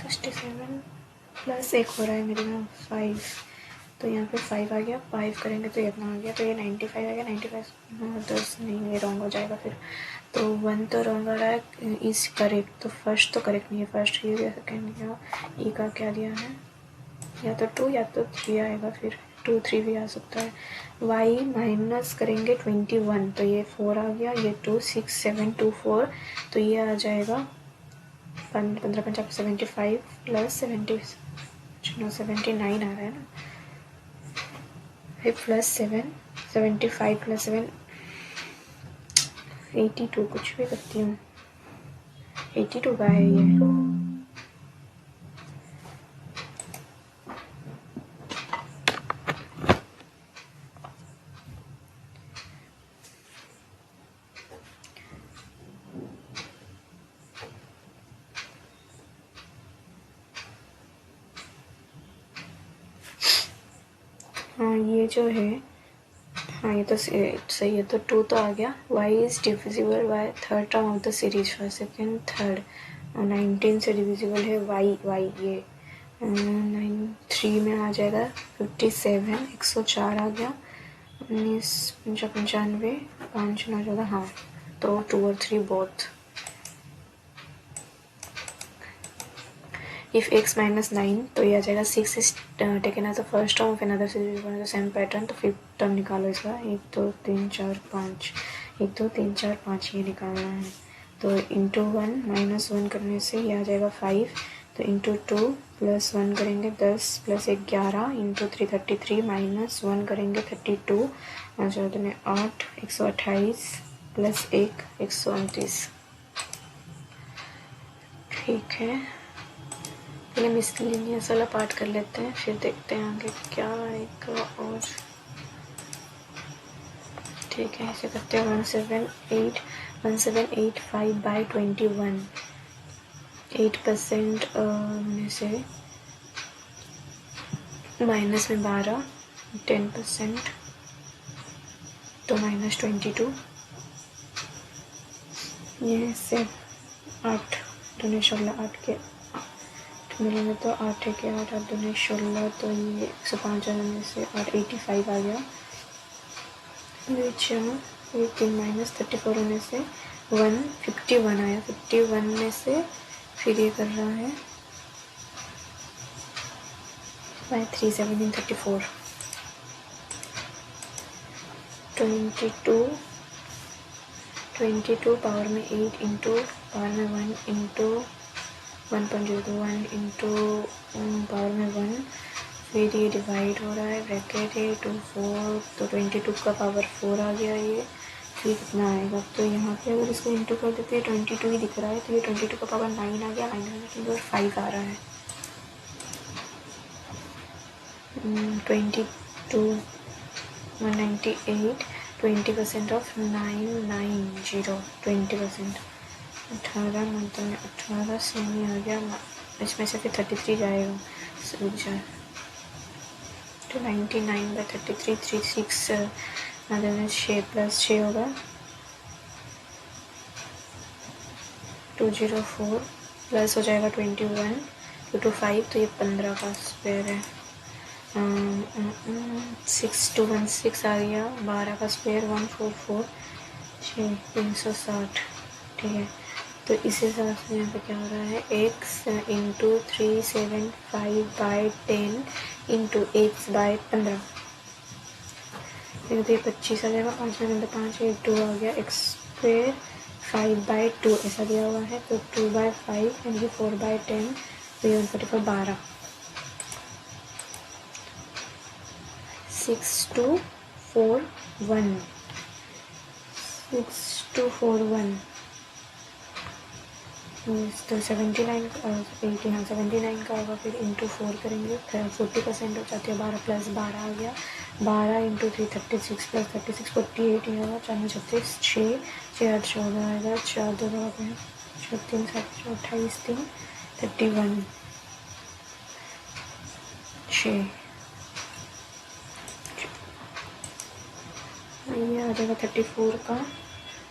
67 प्लस 1 हो रहा है मेरे में 5, तो यहाँ पे 5 आ गया, 5 करेंगे तो इतना आ गया, तो ये 95 आ गया। 95 10 नहीं, ये रॉन्ग हो जाएगा फिर, तो 1 तो रॉन्ग आ रहा है, इज करेक्ट, तो फर्स्ट तो करेक्ट नहीं है, फर्स्ट ये दिया, सेकेंड दिया, ई का क्या दिया है, या तो 2 या तो 3 आएगा, फिर 2 3 भी आ सकता है। y माइनस करेंगे 21 तो ये 4 आ गया, ये 2 6 7 2 4, तो ये आ जाएगा 15 50 75 प्लस 70 79 आ रहा है ना, फिर प्लस 7 75 प्लस 7 82, कुछ भी करती हूँ, 82 का है ये। हाँ ये जो है, हाँ ये तो सही है, तो 2 तो आ गया। y is divisible by third term of the series, first second third, और 19 से डिविजिबल है y ये 3 में आ जाएगा, 57 104 आ गया, 19 95 5 9 14, हाँ तो 2 और 3 बोथ। इफ x -9 तो ये आ जाएगा 6 is taken as the first term of another series the same pattern, तो फिफ्थ टर्म निकालो इसका, 1 2 3 4 5 1 2 3 4 5 ये निकालना है। तो इंटू 1 माइनस 1 करने से ये आ जाएगा 5, तो इंटू 2 प्लस 1 करेंगे 10 प्लस 1 11 इंटू 3 33 माइनस 1 करेंगे 32 और 14 8 128 प्लस 1 129। ठीक है, पहले मिसलिनियस वाला पार्ट कर लेते हैं, फिर देखते हैं आगे क्या आएगा। और ठीक है, ऐसे करते हैं 1785/21 8% में से माइनस में 12 10% तो -22 ये से 8 दूनी 16 8 के मिलेंगे तो 8 के 8 8 दूनी 16 तो ये 105 में से 8 85 आ गया। ये 3 माइनस 34 होने से 151 आया। 51 में से फिर ये कर रहा है बाय 3 17 34 22 पावर में 8 इंटू पावर में 1 इंटू 1.01 इंटू पावर में 1, फिर ये डिवाइड हो रहा है, ब्रैकेट है 2 4 तो 22 का पावर 4 आ गया ये। फिर कितना आएगा, तो यहाँ पे अगर इसको इंटू कर देते हैं 22 ही दिख रहा है, तो ये 22 का पावर 9 आ गया। 9 और 5 आ रहा है 22 198 20% ऑफ 990 20%। 18 मतलब में 18 से नहीं आ गया, इसमें से फिर 33 जाएगा तो 99/33 36 मतलब 6 + 6 होगा 204 प्लस हो जाएगा 21 225 तो ये 15 का स्क्वायर है। 6216 आ गया, 12 का स्क्वायर 144 360। ठीक है, तो इस हिसाब से यहाँ पे क्या हो रहा है, x इंटू 375/10 इंटू x/15 फिर तो ये 25 आ जाएगा। 5 में 5 1 2 आ गया, x स्क्वायर 5/2 ऐसा दिया हुआ है, तो 2/5 यानी कि 4/10 तो ये 144 12 6241 6241 तो 79 80 हाँ 79 का होगा। फिर इंटू 4 करेंगे, 40% हो जाती है 12 + 12 आ गया। 12 इंटू 3 36 प्लस 36 48 ही होगा। 4 36 6 6 8 14 आएगा। 4 2 हो गए 4 3 7 28 3 31 6 ये आ जाएगा 34 का।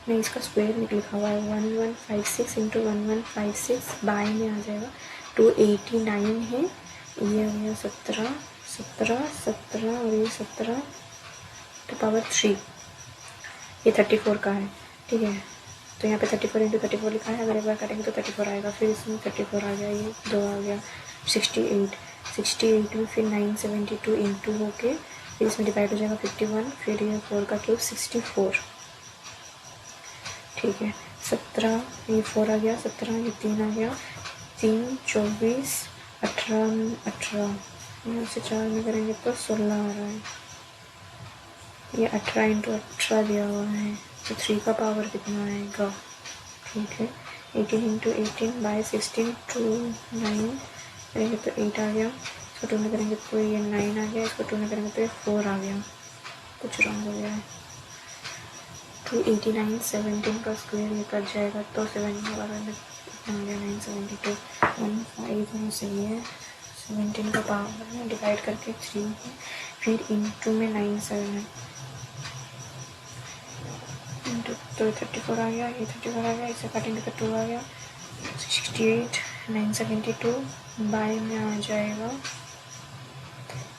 नहीं, इसका स्क्वायर लिखा हुआ है 1156 इंटू 1156 बाय में आ जाएगा 289 है। ये आ गया 17 17 17 और ये 17 तो पावर 3 ये 34 का है। ठीक है, तो यहाँ पे 34 इंटू 34 लिखा है, अगर एक बार करेंगे तो 34 आएगा। फिर इसमें 34 आ गया, ये 2 आ गया 68 68 में फिर 972 इंटू होके फिर इसमें डिवाइड हो जाएगा 51 फिर ये 4 का क्यूब 64। ठीक है, 17 ये 4 आ गया, 17 ये 3 आ गया, 3 24 18 18 यहाँ से 4 में करेंगे तो 16 आ रहा है। ये 18 इंटू 18 दिया हुआ है, तो 3 का पावर कितना आएगा। ठीक है, 18 इंटू 18 बाय 16 2 9 करेंगे तो 8 आ गया। इसको 2 में करेंगे तो ये 9 आ गया, इसको 2 में करेंगे तो ये 4 आ गया, कुछ रॉन्ग हो गया है। तो 89 17 का स्क्वायर ये कट जाएगा तो 7 के बारे में कितना हो गया 972 15 सही है। 17 का पावर में डिवाइड करके 3 है, फिर इंटू में 9 7 है इंटू तो 34 आ गया, ये 34 आ गया, इसे काटेंगे तो 2 आ गया 68 972 बाय में आ जाएगा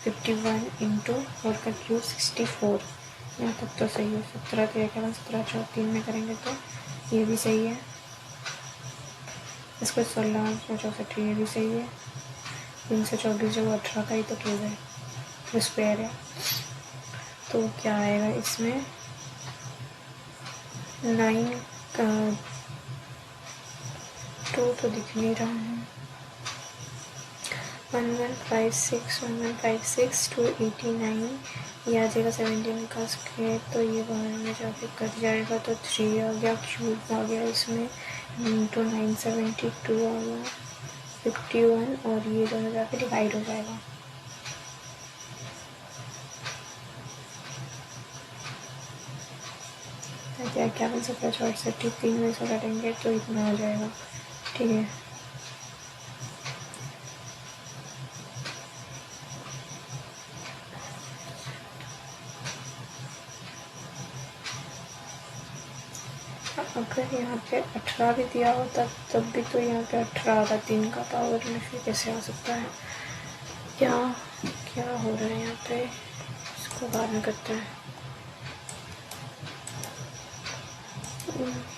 51 इंटू 4 का क्यूब 64। यहाँ तक तो सही है। 17 तो 17 4 3 में करेंगे तो ये भी सही है। इसको 16 64 ये भी सही है। 3 से 24 जो 18 का ही तो क्यूब है, तो स्क्वायर है। तो क्या आएगा इसमें 9 2 तो दिख नहीं रहा है। 1156 289 ये आ जाएगा 17 का स्क्वायर, तो ये बाहर में जाके कट जाएगा तो 3 आ गया, क्यूब आ गया इसमें, इंटू 972 आ गया 51, और ये दोनों जाके डिवाइड हो जाएगा। क्या बन सकता है, 64 3 में से काटेंगे तो इतना आ जाएगा। ठीक है, अगर यहाँ पे 18 भी दिया होता तब भी तो यहाँ पे 18 आता 3 का पावर में, फिर कैसे आ सकता है? क्या क्या हो रहा है यहाँ पे, इसको बाद में करते हैं।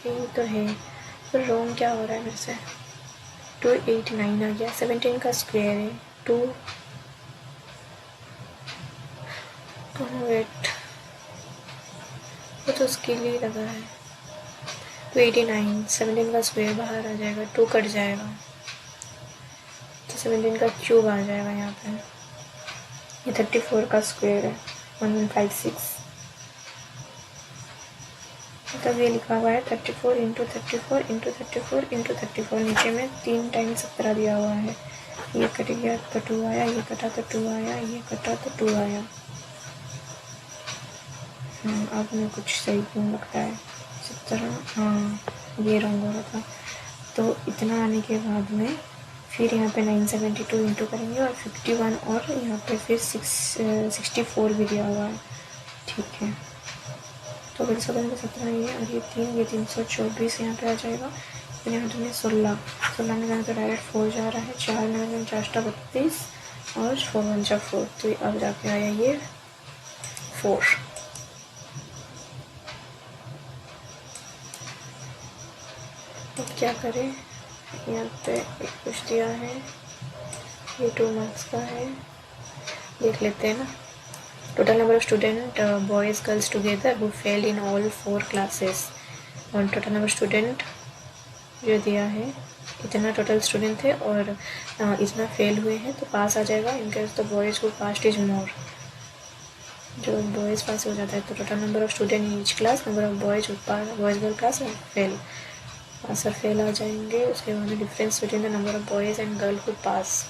यही तो है, पर रोंग क्या हो रहा है मेरे से। 289 आ गया, 17 का स्क्वायर है 2, वेट वो तो उसके लिए लगा है। 289 17 का स्क्वायर बाहर आ जाएगा, 2 कट जाएगा तो 17 का क्यूब आ जाएगा यहाँ पे। ये 34 का स्क्वायर है 1156, मतलब ये लिखा हुआ है 34 इंटू 34 इंटू 34 इंटू 34, नीचे में 3 टाइम 17 दिया हुआ है। ये कट गया तो 2 आया, ये कटा तो 2 आया, ये कटा तो 2 आया। अब मैं कुछ सही क्यों लगता है 17, हाँ ये रंग हो रहा था। तो इतना आने के बाद में फिर यहाँ पे 972 इंटू करेंगे और 51, और यहाँ पे फिर 64 भी दिया हुआ है। ठीक है, तो फिर 17 ये और ये 3, ये 324 यहाँ पे आ जाएगा। फिर यहाँ पे 16 में जाना तो डायरेक्ट 4 जा रहा है, 4 में 4 32 और 4 1 4, तो अब जाके आया ये 4। अब क्या करें, यहाँ पे एक कुछ दिया है, ये 2 मार्क्स का है, देख लेते हैं ना। Total number of student boys girls together who fail in all 4 classes, और टोटल नंबर स्टूडेंट जो दिया है इतना टोटल स्टूडेंट थे और इतना फेल हुए हैं तो पास आ जाएगा। In case the boys who passed is more, जो बॉयज़ पास हो जाता है तो total number of student in each class, number of boys girl class fail, pass और फेल आ जाएंगे। उसके बाद difference between the number of boys and girl who pass.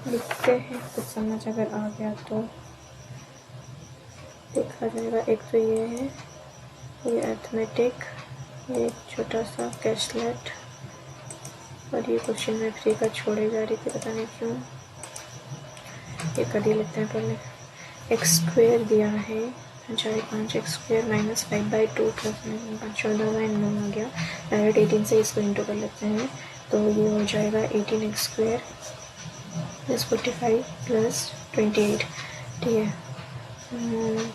लिखते हैं, कुछ समझ अगर आ गया तो देखा जाएगा। एक तो ये है, ये अर्थमेटिक, ये छोटा सा कैशलेट, और ये क्वेश्चन में फ्री का छोड़े जा रही थी, पता नहीं क्यों। ये कर ही लेते हैं पहले। एक्स स्क्वेयर दिया है 5 एक्स स्क्वेयर माइनस 5/2 प्लस 14/9 आ गया। डायरेक्ट 18 से इसको इंटू कर लेते हैं तो ये हो जाएगा 18 एक्स स्क्वेयर प्लस 45 प्लस 28। ठीक है,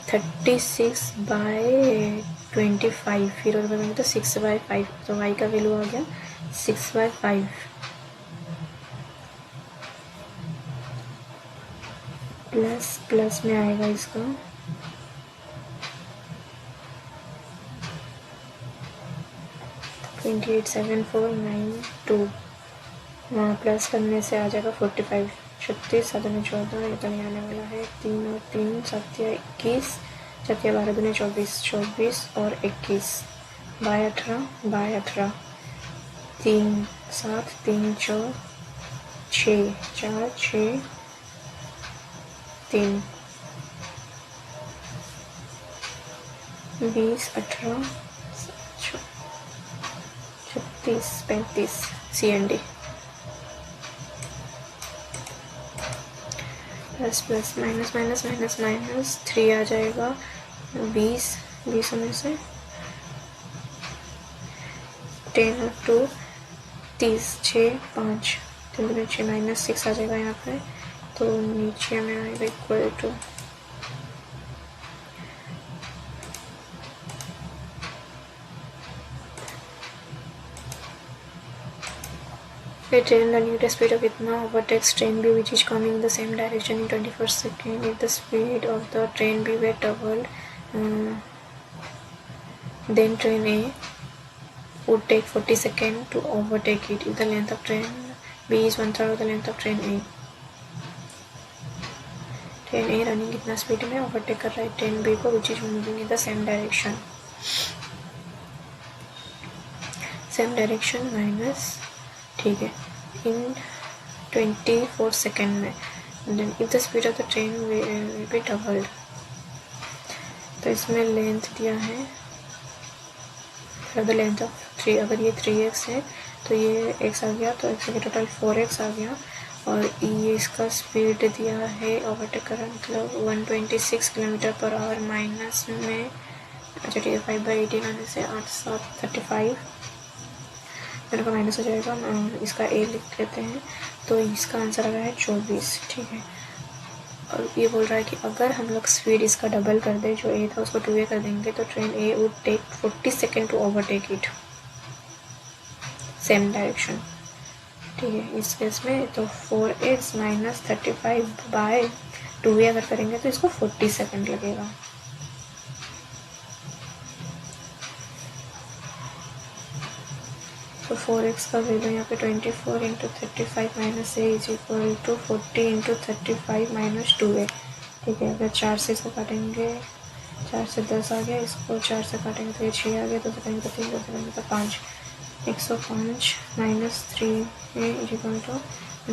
36/25, फिर और बनाएंगे तो 6/5, तो y का वैल्यू आ गया 6/5 प्लस में आएगा इसका 287492, हाँ प्लस करने से आ जाएगा 45, 36 7 में 14, ये तो नहीं आने वाला है, 3 और 3 7 या 21, 7 या 12 दूनी 24, 24 और 21 बाय 18 3 7 3 4 6 4 6 3 20 18 36 35 CND प्लस माइनस 3 आ जाएगा 20 में से 10 और 2 30 6 5 3 दूनी 6 -6 आ जाएगा यहाँ पे, तो नीचे में आएगा equal to a train running at a speed of itna overtakes train B which is coming in the same direction in 21st second. If the speed of the train B were doubled, Then train A would take 40 seconds to overtake it if the length of train B is 1/3 of the length of train A. Train A running कितना स्पीड में ओवरटेक कर रहा है ट्रेन बी को which is moving in the same direction minus, ठीक है, इन 24 सेकेंड में. Then if the speed of the train will be doubled. तो इसमें लेंथ दिया है द लेंथ ऑफ 3. अगर ये 3x है तो ये x आ गया, तो x के टोटल 4x आ गया. और ये इसका स्पीड दिया है ओवरटेक कर मतलब 126 किलोमीटर पर आवर माइनस में, अच्छा ठीक है, 5/18 आने से 8/35 दोनों का माइनस हो जाएगा. इसका ए लिख लेते हैं. तो इसका आंसर आ रहा है 24. ठीक है. और ये बोल रहा है कि अगर हम लोग स्पीड इसका डबल कर दें, जो ए था उसको 2a कर देंगे, तो train A would take 40 second to overtake it same direction. ठीक है. इस केस में तो 4x माइनस 35/2a अगर करेंगे तो इसको 40 सेकेंड लगेगा. तो 4x का वैल्यू यहाँ पे 24 into 35 minus A is equal to 40 into 35 minus 2a. ठीक है. अगर 4 से इसको काटेंगे, 4 से 10 आ गया, इसको 4 से काटेंगे तो ये 6 आ गया, 2 से काटेंगे तो 3, 2 से काटेंगे तो 5. 105 minus 3a is equal to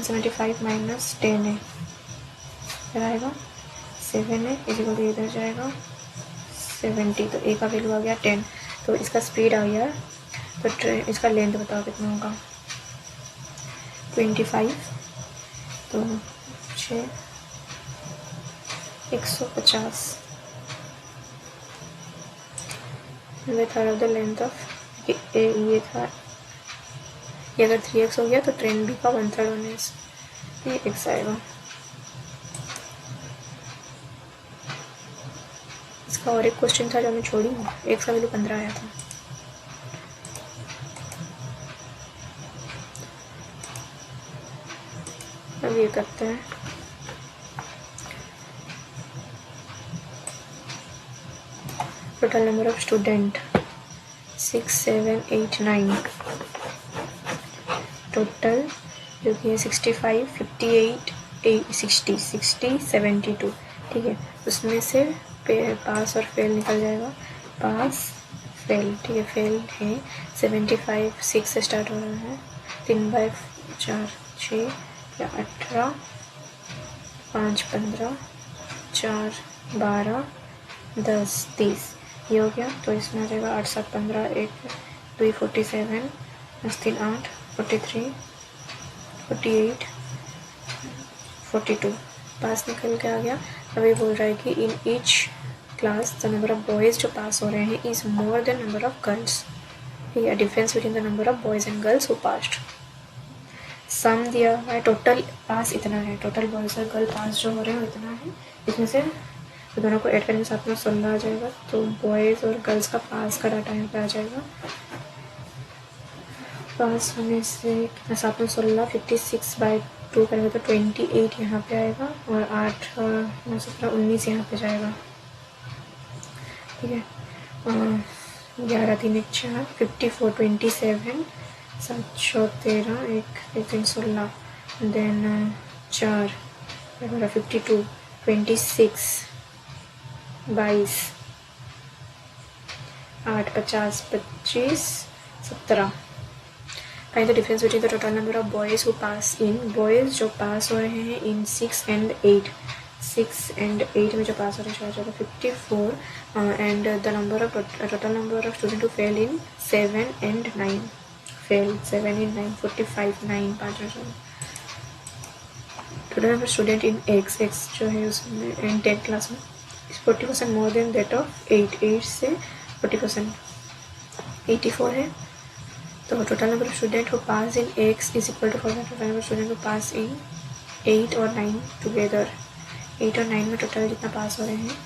175 minus 10a फिर आएगा 7a इज इक्वल टू इधर जाएगा 70. तो a का वैल्यू आ गया 10. तो इसका स्पीड आ गया. तो इसका लेंथ बताओ कितना होगा. 25. तो 6 150 third of the length of ये था. ये अगर 3x हो गया तो ट्रेन बी का 1/3 होने से ये x आएगा. इसका और एक क्वेश्चन था जो मैं छोड़ी, x का वैल्यू 15 आया था. अब ये करते हैं. Total number of student 6, 7, 8, 9. Total जो कि है 65, 58, 60, 72. ठीक है. उसमें से पास और फेल निकल जाएगा. Pass fail. ठीक है. फेल है 75. 6 से स्टार्ट हो रहा है. 3/4 6 या 18, 5 15, 4 12, 10 30. ये हो गया. तो इसमें आ जाएगा 8 7 15, 1 2 47, 3 8 43, 48, 42. पास निकल के आ गया. अब ये बोल रहा है कि in each class the number of boys जो पास हो रहे हैं is more than number of girls. ठीक है. Difference between the number of boys and girls who passed. Sum दिया है. टोटल पास इतना है. टोटल बॉयज़ और गर्ल पास जो हो रहे हैं वो इतना है. इसमें से तो दोनों को ऐड करेंगे साथ में 16 आ जाएगा. तो बॉयज़ और गर्ल्स का पास का डाटा यहाँ पे आ जाएगा. पास होने से कितना 7 में 16, 56/2 करेंगे तो 28 यहाँ पे आएगा. और 8 9 17 19 यहाँ पे जाएगा. ठीक है. 11 3 1 4, 54 27, 7 6 13, 1 3 16. Then 4 52 26 22, 8 50 25 17. Find the difference between the total number of boys who pass in. Boys जो पास हो रहे हैं इन 6 and 8. 6 and 8 में जो पास हो रहे हैं 54. And the number of total number of student who fail in 7 and 9. Fail 7 and 9 45 9 5 total number student in x जो है उसमें इन 10 क्लास में 40% मोर देन दैट ऑफ 8 से 40% 84 है. तो total number of student who pass in x is equal to total number student who pass in 8 और 9 टुगेदर. 8 और 9 में टोटल जितना पास हो रहे हैं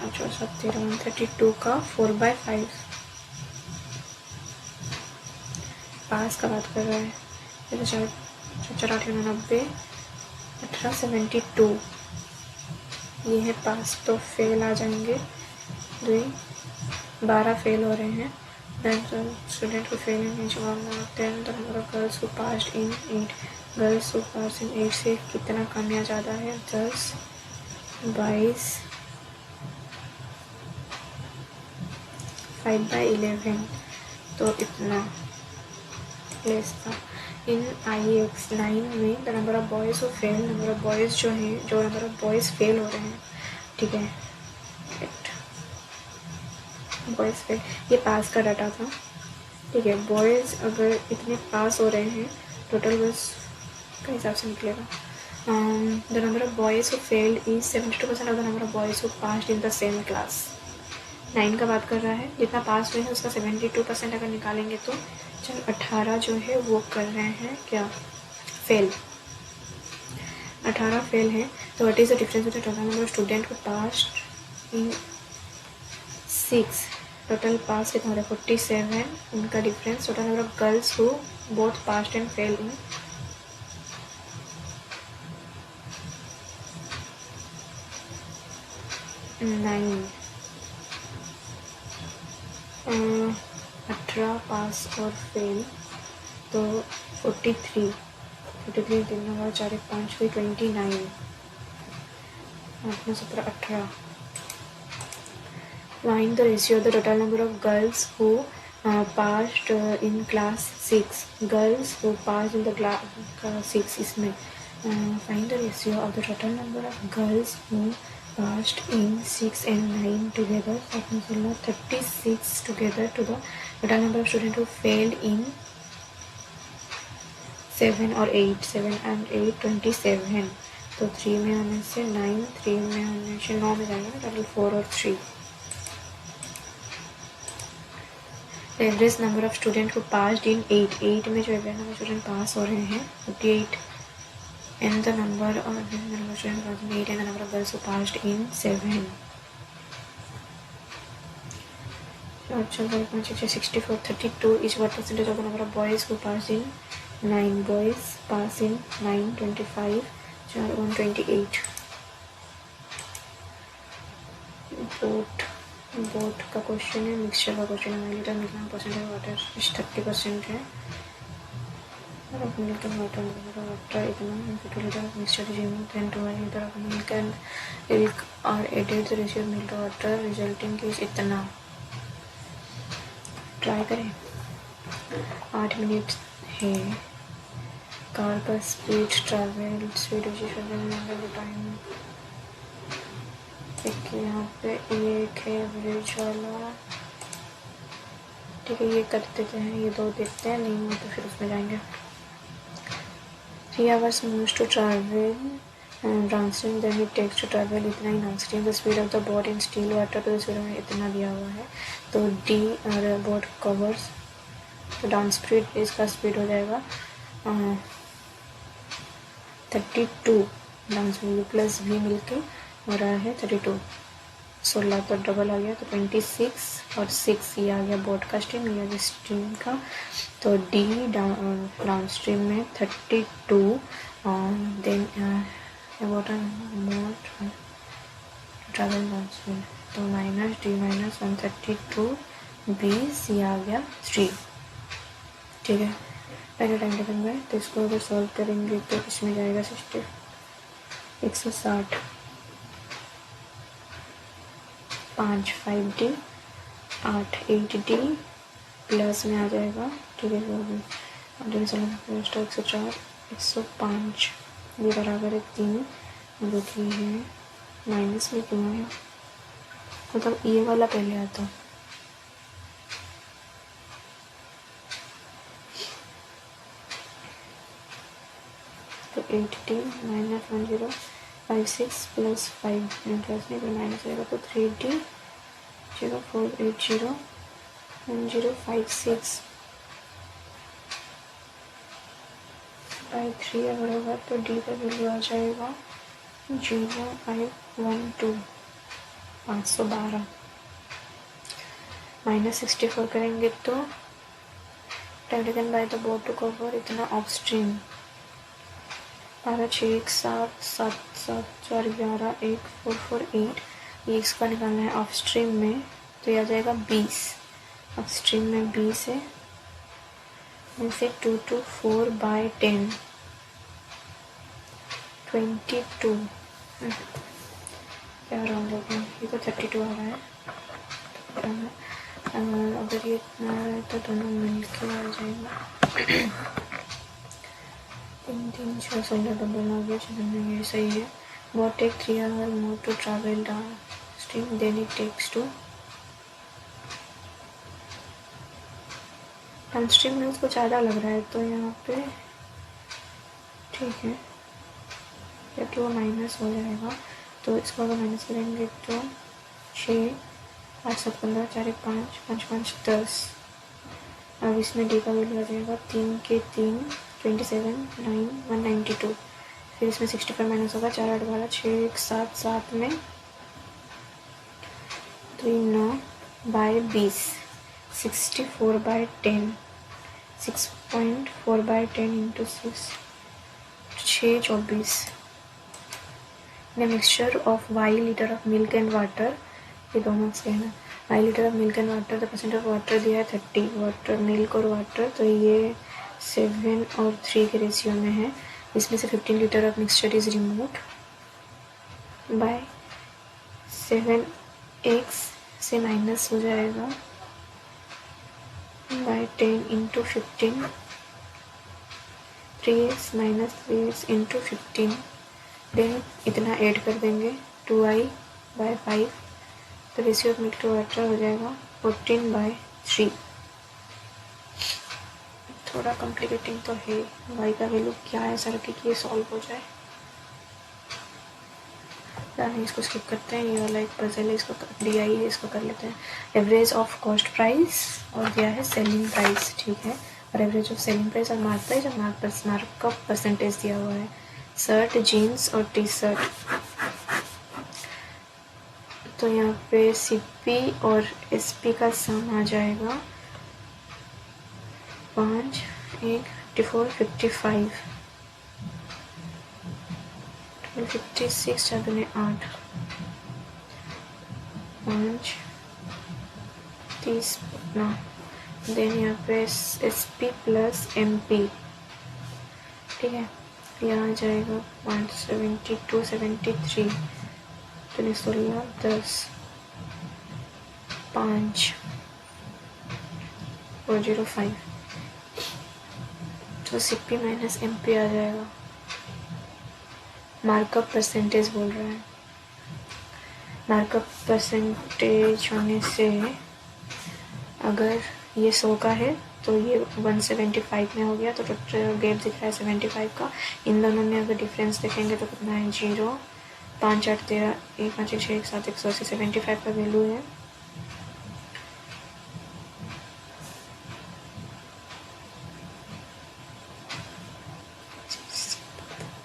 132 का 4/5 पास का बात कर रहा है. 4 1872 ये है पास. तो फेल आ जाएंगे 2 12 फेल हो रहे हैं। then student who fail in each one, then the number of girls who passed in 8, girls who passed in 8 से कितना कम या ज़्यादा है? 10, 22, 5/11, तो इतना लेस था। इन IX 9 में the number of boys who fail, number of boys जो हैं, जो नंबर ऑफ बॉयज़ फेल हो रहे हैं, ठीक है, बॉयज़ फेल, ये पास का डाटा था, ठीक है। बॉयज़ अगर इतने पास हो रहे हैं, टोटल बॉयज़ का हिसाब से निकलेगा। The number of boys who failed is 72% of the number of boys who passed in the same class. 9 का बात कर रहा है, जितना पास हुए हैं उसका 72% अगर निकालेंगे तो चल 18 जो है वो कर रहे हैं क्या? फेल। 18 फेल है, तो what is the difference between total number of student who passed in 6, total pass कितना हो रहा है? 47, उनका difference total number of girls who both passed and fail in 9, 18 pass और फेल, तो 43, 3 होगा, 4 1 5 हुई 29, 8 9 17 18। Find the ratio of the total number of girls who passed in class 6, girls who passed in the class 6 इसमें find the ratio of the total number of girls who passed in 6 and 9 together, 36 together, to the total number of students who failed in 7 और 8, 7 and 8 27, तो 3 में होने से 9, 3 में होने से 9 में जाएंगे ना, टोटल 4 और 3। एवरेज नंबर ऑफ स्टूडेंट को पास्ड इन 8 में जो एवरेज नंबर स्टूडेंट पास हो रहे हैं 48, and the number of student pass in 8 and the number of girls who passed in 7। 64, 32 is what percentage of the number of boys who passed in 9, boys pass in 9, 25, 128। Boat का क्वेश्चन है, मिक्सचर का क्वेश्चन है। मिलीलीटर मिल्क परसेंटेज वाटर 30% है, और अपने लीटर वाटर इतना 2 litre mixture then 2 litre of milk and milk are added, the ratio of milk to water resulting is इतना। ट्राई करें। 8 मिनट है। कार का स्पीड ट्रैवल स्पीड टाइम, एक यहाँ पे एक है एवरेज वाला, ठीक है, ये कर देते हैं, ये 2 देखते हैं, नहीं हो तो फिर उसमें जाएंगे। 3 hours moves to travel and downstream, then it takes to travel इतना ही downstream, the speed of the boat in still water to the speed में इतना दिया हुआ है, तो D और boat covers, तो डाउन स्पीड इसका स्पीड हो जाएगा 32, डाउन स्पीड प्लस V मिलके हो रहा है 32, 16 तो डबल आ गया, तो 26 और 6 ये आ गया बोट का स्ट्रीम, ये आ गया स्ट्रीम का, तो D डाउन स्ट्रीम में 32, देन अबाउट मोट ट्रैवल डाउन स्ट्रीम, तो माइनस D माइनस 132 20 ये आ गया स्ट्रीम, ठीक है। पहले टाइम टेकन बाय, तो इसको अगर सॉल्व करेंगे तो इसमें जाएगा 160, 5 5D 8 8D प्लस में आ जाएगा, ठीक है, 104 105 ये बराबर है 3, जो कि है माइनस में क्यों है, मतलब ये वाला पहले आता, तो 8D माइनस 1056 प्लस 5 प्लस में माइनस आएगा, तो 3D 0480 1056 बाई 3 अगर होगा तो D का वैल्यू आ जाएगा 0512 512, माइनस 64 करेंगे तो time taken by the boat to cover इतना ऑफ स्ट्रीम, 12 6 1 7 7 7 4 11 1 4 4 8, ये इसका निकालना है ऑफ स्ट्रीम में, तो ये आ जाएगा 20। अब स्ट्रीम में 20 है, में से 2 to 4 by 10 22। क्या रॉन्ग हो गया, ये तो 32 आ रहा है। अगर ये इतना आ रहा है तो दोनों मिलके आ जाएगा 3 3 6 16 डबल आ गया। चलो ये सही है। What take 3 hours more to travel downstream than it takes to downstream में उसको ज़्यादा लग रहा है, तो यहाँ पे ठीक है, या कि वो माइनस हो जाएगा। तो इसको अगर माइनस करेंगे तो 6 8 7 15 4 1 5 5 5 10। अब इसमें डी का वैल्यू आ जाएगा 3 के 3 27 9 192। फिर इसमें 65 माइनस होगा, 4 8 12 6 1 7 7 में 3 9 by 20 64 by 10 6.4 by 10 into 6 6 24। Mixture of Y litre of milk and water, ये दोनों से है ना। Y litre of milk and water, the percent of water दिया है 30, वाटर मिल्क और वाटर, तो ये 7 और 3 के रेशियो में है। इसमें से 15 litre of mixture is removed by 7x से माइनस हो जाएगा by 10 into 15 3x minus 3x into 15। Then इतना ऐड कर देंगे 2i बाय 5, तो ratio of milk to water हो जाएगा 14 बाय 3। थोड़ा कॉम्प्लिकेटिंग तो है। y का वैल्यू क्या है सर कि ये सॉल्व हो जाए। नहीं, इसको स्किप करते हैं। ये वाला एक पजल है, इसको दिया ही है, इसको कर लेते हैं। एवरेज ऑफ कॉस्ट प्राइस और दिया है सेलिंग प्राइस, ठीक है। और एवरेज ऑफ सेलिंग प्राइस और मार्क प्राइस और मार्क का परसेंटेज दिया हुआ है। शर्ट जीन्स और टी शर्ट, तो यहाँ पे सीपी और एसपी का सम आ जाएगा 5 1 54 55 56 4 दूनी 8 5 30 अपना। देन यहाँ पे एसपी प्लस एमपी, ठीक है। यहाँ आ जाएगा 172 73 तो 16 10 5 405, तो सीपी माइनस एमपी आ जाएगा। मार्कअप परसेंटेज बोल रहा है। मार्कअप परसेंटेज होने से अगर ये 100 का है तो ये 175 में हो गया, तो टोटल गैप दिख रहा है 75 का। इन दोनों में अगर डिफरेंस देखेंगे तो कितना है 0 5 8 13 1 5 1 6 1 7 180 75 का वैल्यू है।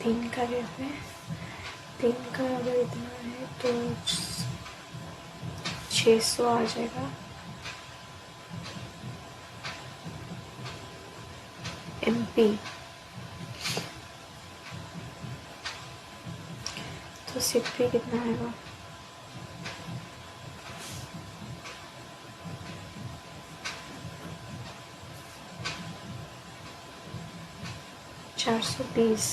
तीन का गैप है, 3 का अगर इतना है तो 600 आ जाएगा। एमपी तो सीपी कितना आएगा 420।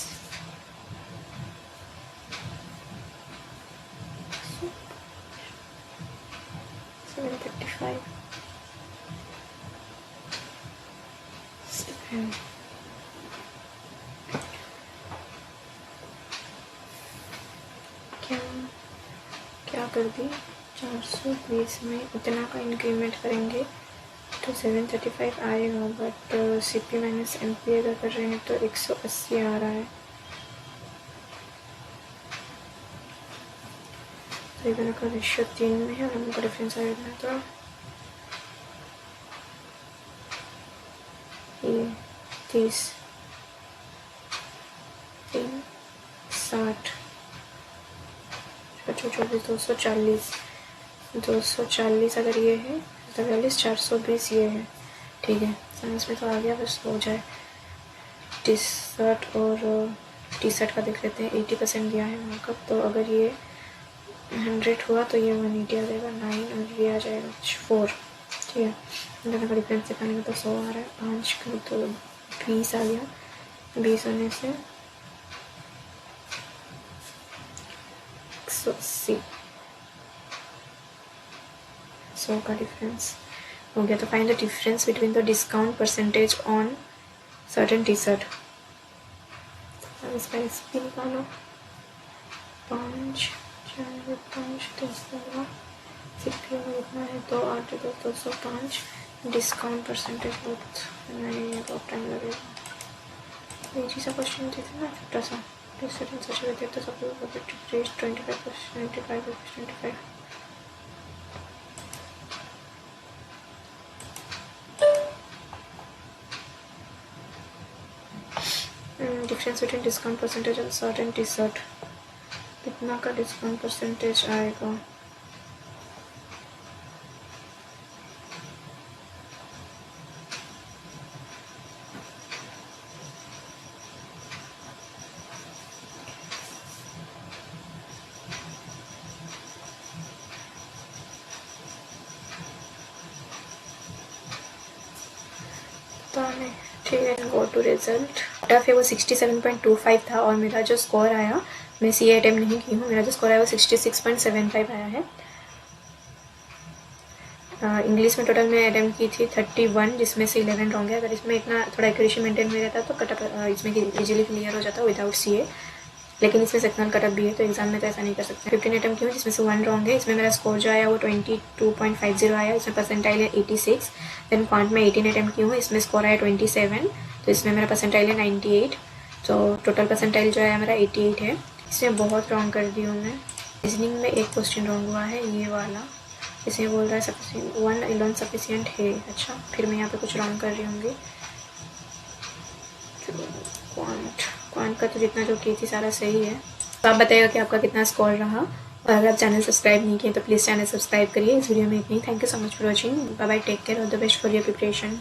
735 7 क्या कर दी 420 में इतना का इंक्रीमेंट करेंगे तो 735 आएगा, बट सीपी माइनस एमपी अगर कर रहे हैं तो 180 आ रहा है। तो इधर का रेशियो 3 में है और हमको डिफरेंस आ रहा है, तो ये 30 3 60 24 240 अगर ये है 42 420 ये है, ठीक है। समझ में तो आ गया, बस हो जाए। टी शर्ट और टी शर्ट का देख लेते हैं। 80% दिया है मार्कअप, तो अगर ये 100 हुआ तो ये 180 आ जाएगा, 9 और ये आ जाएगा 4। ठीक है, दोनों का डिफरेंस दिखाने का तो 100 आ रहा है, 5 का तो 20 आ गया, 20 होने से 180, 100 का डिफरेंस हो गया। तो find the difference between the discount percentage on certain T shirt. अब इसका रेसिपी निकालो। 5 4 5 10 15 सिक्की कितना है, 2 8 2 205 डिस्काउंट परसेंटेज बहुत नहीं, बहुत टाइम लगेगा। एक सा क्वेश्चन देते ना छोटा सा, certain such a way that the supply of it reached 25%, 95, 25. Difference between discount percentage और सर्टेन टी शर्ट, कितना का डिस्काउंट परसेंटेज आएगा? ठीक है, गो टू रिजल्ट। टफ है वो 67.25 था और मेरा जो स्कोर आया, मैं सी अटेम्प्ट नहीं की हूँ, मेरा जो स्कोर आया वो 66.75 आया है। इंग्लिश में टोटल मैं अटेम्प्ट की थी 31, जिसमें से 11 रॉन्ग है। अगर इसमें इतना थोड़ा एक्यूरेसी मेंटेन में रहता तो कटअप इसमें इजीली क्लियर हो जाता विदाउट सीए, लेकिन इसमें सेक्शनल कटअप भी है तो एग्जाम में तो ऐसा नहीं कर सकते। 15 अटेम्प्ट की हूँ जिसमें से 1 रॉन्ग है। इसमें मेरा स्कोर जो आया वो 22.50 आया, इसमें परसेंटाइल है 86। देन क्वांट में 18 अटेम्प्ट की हूँ, इसमें स्कोर आया 27, तो इसमें मेरा परसेंटाइल है 98, तो टोटल परसेंटाइल जो है मेरा 88 है। इसमें बहुत रॉन्ग कर दी हूँ मैं। रीजनिंग में एक क्वेश्चन रॉन्ग हुआ है, ये वाला, इसमें बोल रहा है सफिशिएंट 1 एलोन सफिशिएंट है। अच्छा, फिर मैं यहाँ पे कुछ रॉन्ग कर रही होंगी। क्वांट का तो जितना जो की थी सारा सही है। तो आप बताइएगा कि आपका कितना स्कोर रहा, और अगर आप चैनल सब्सक्राइब नहीं किए तो प्लीज़ चैनल सब्सक्राइब करिए। इस वीडियो में इतनी। Thank you so much for watching. Bye bye, take care, all the best for your preparation.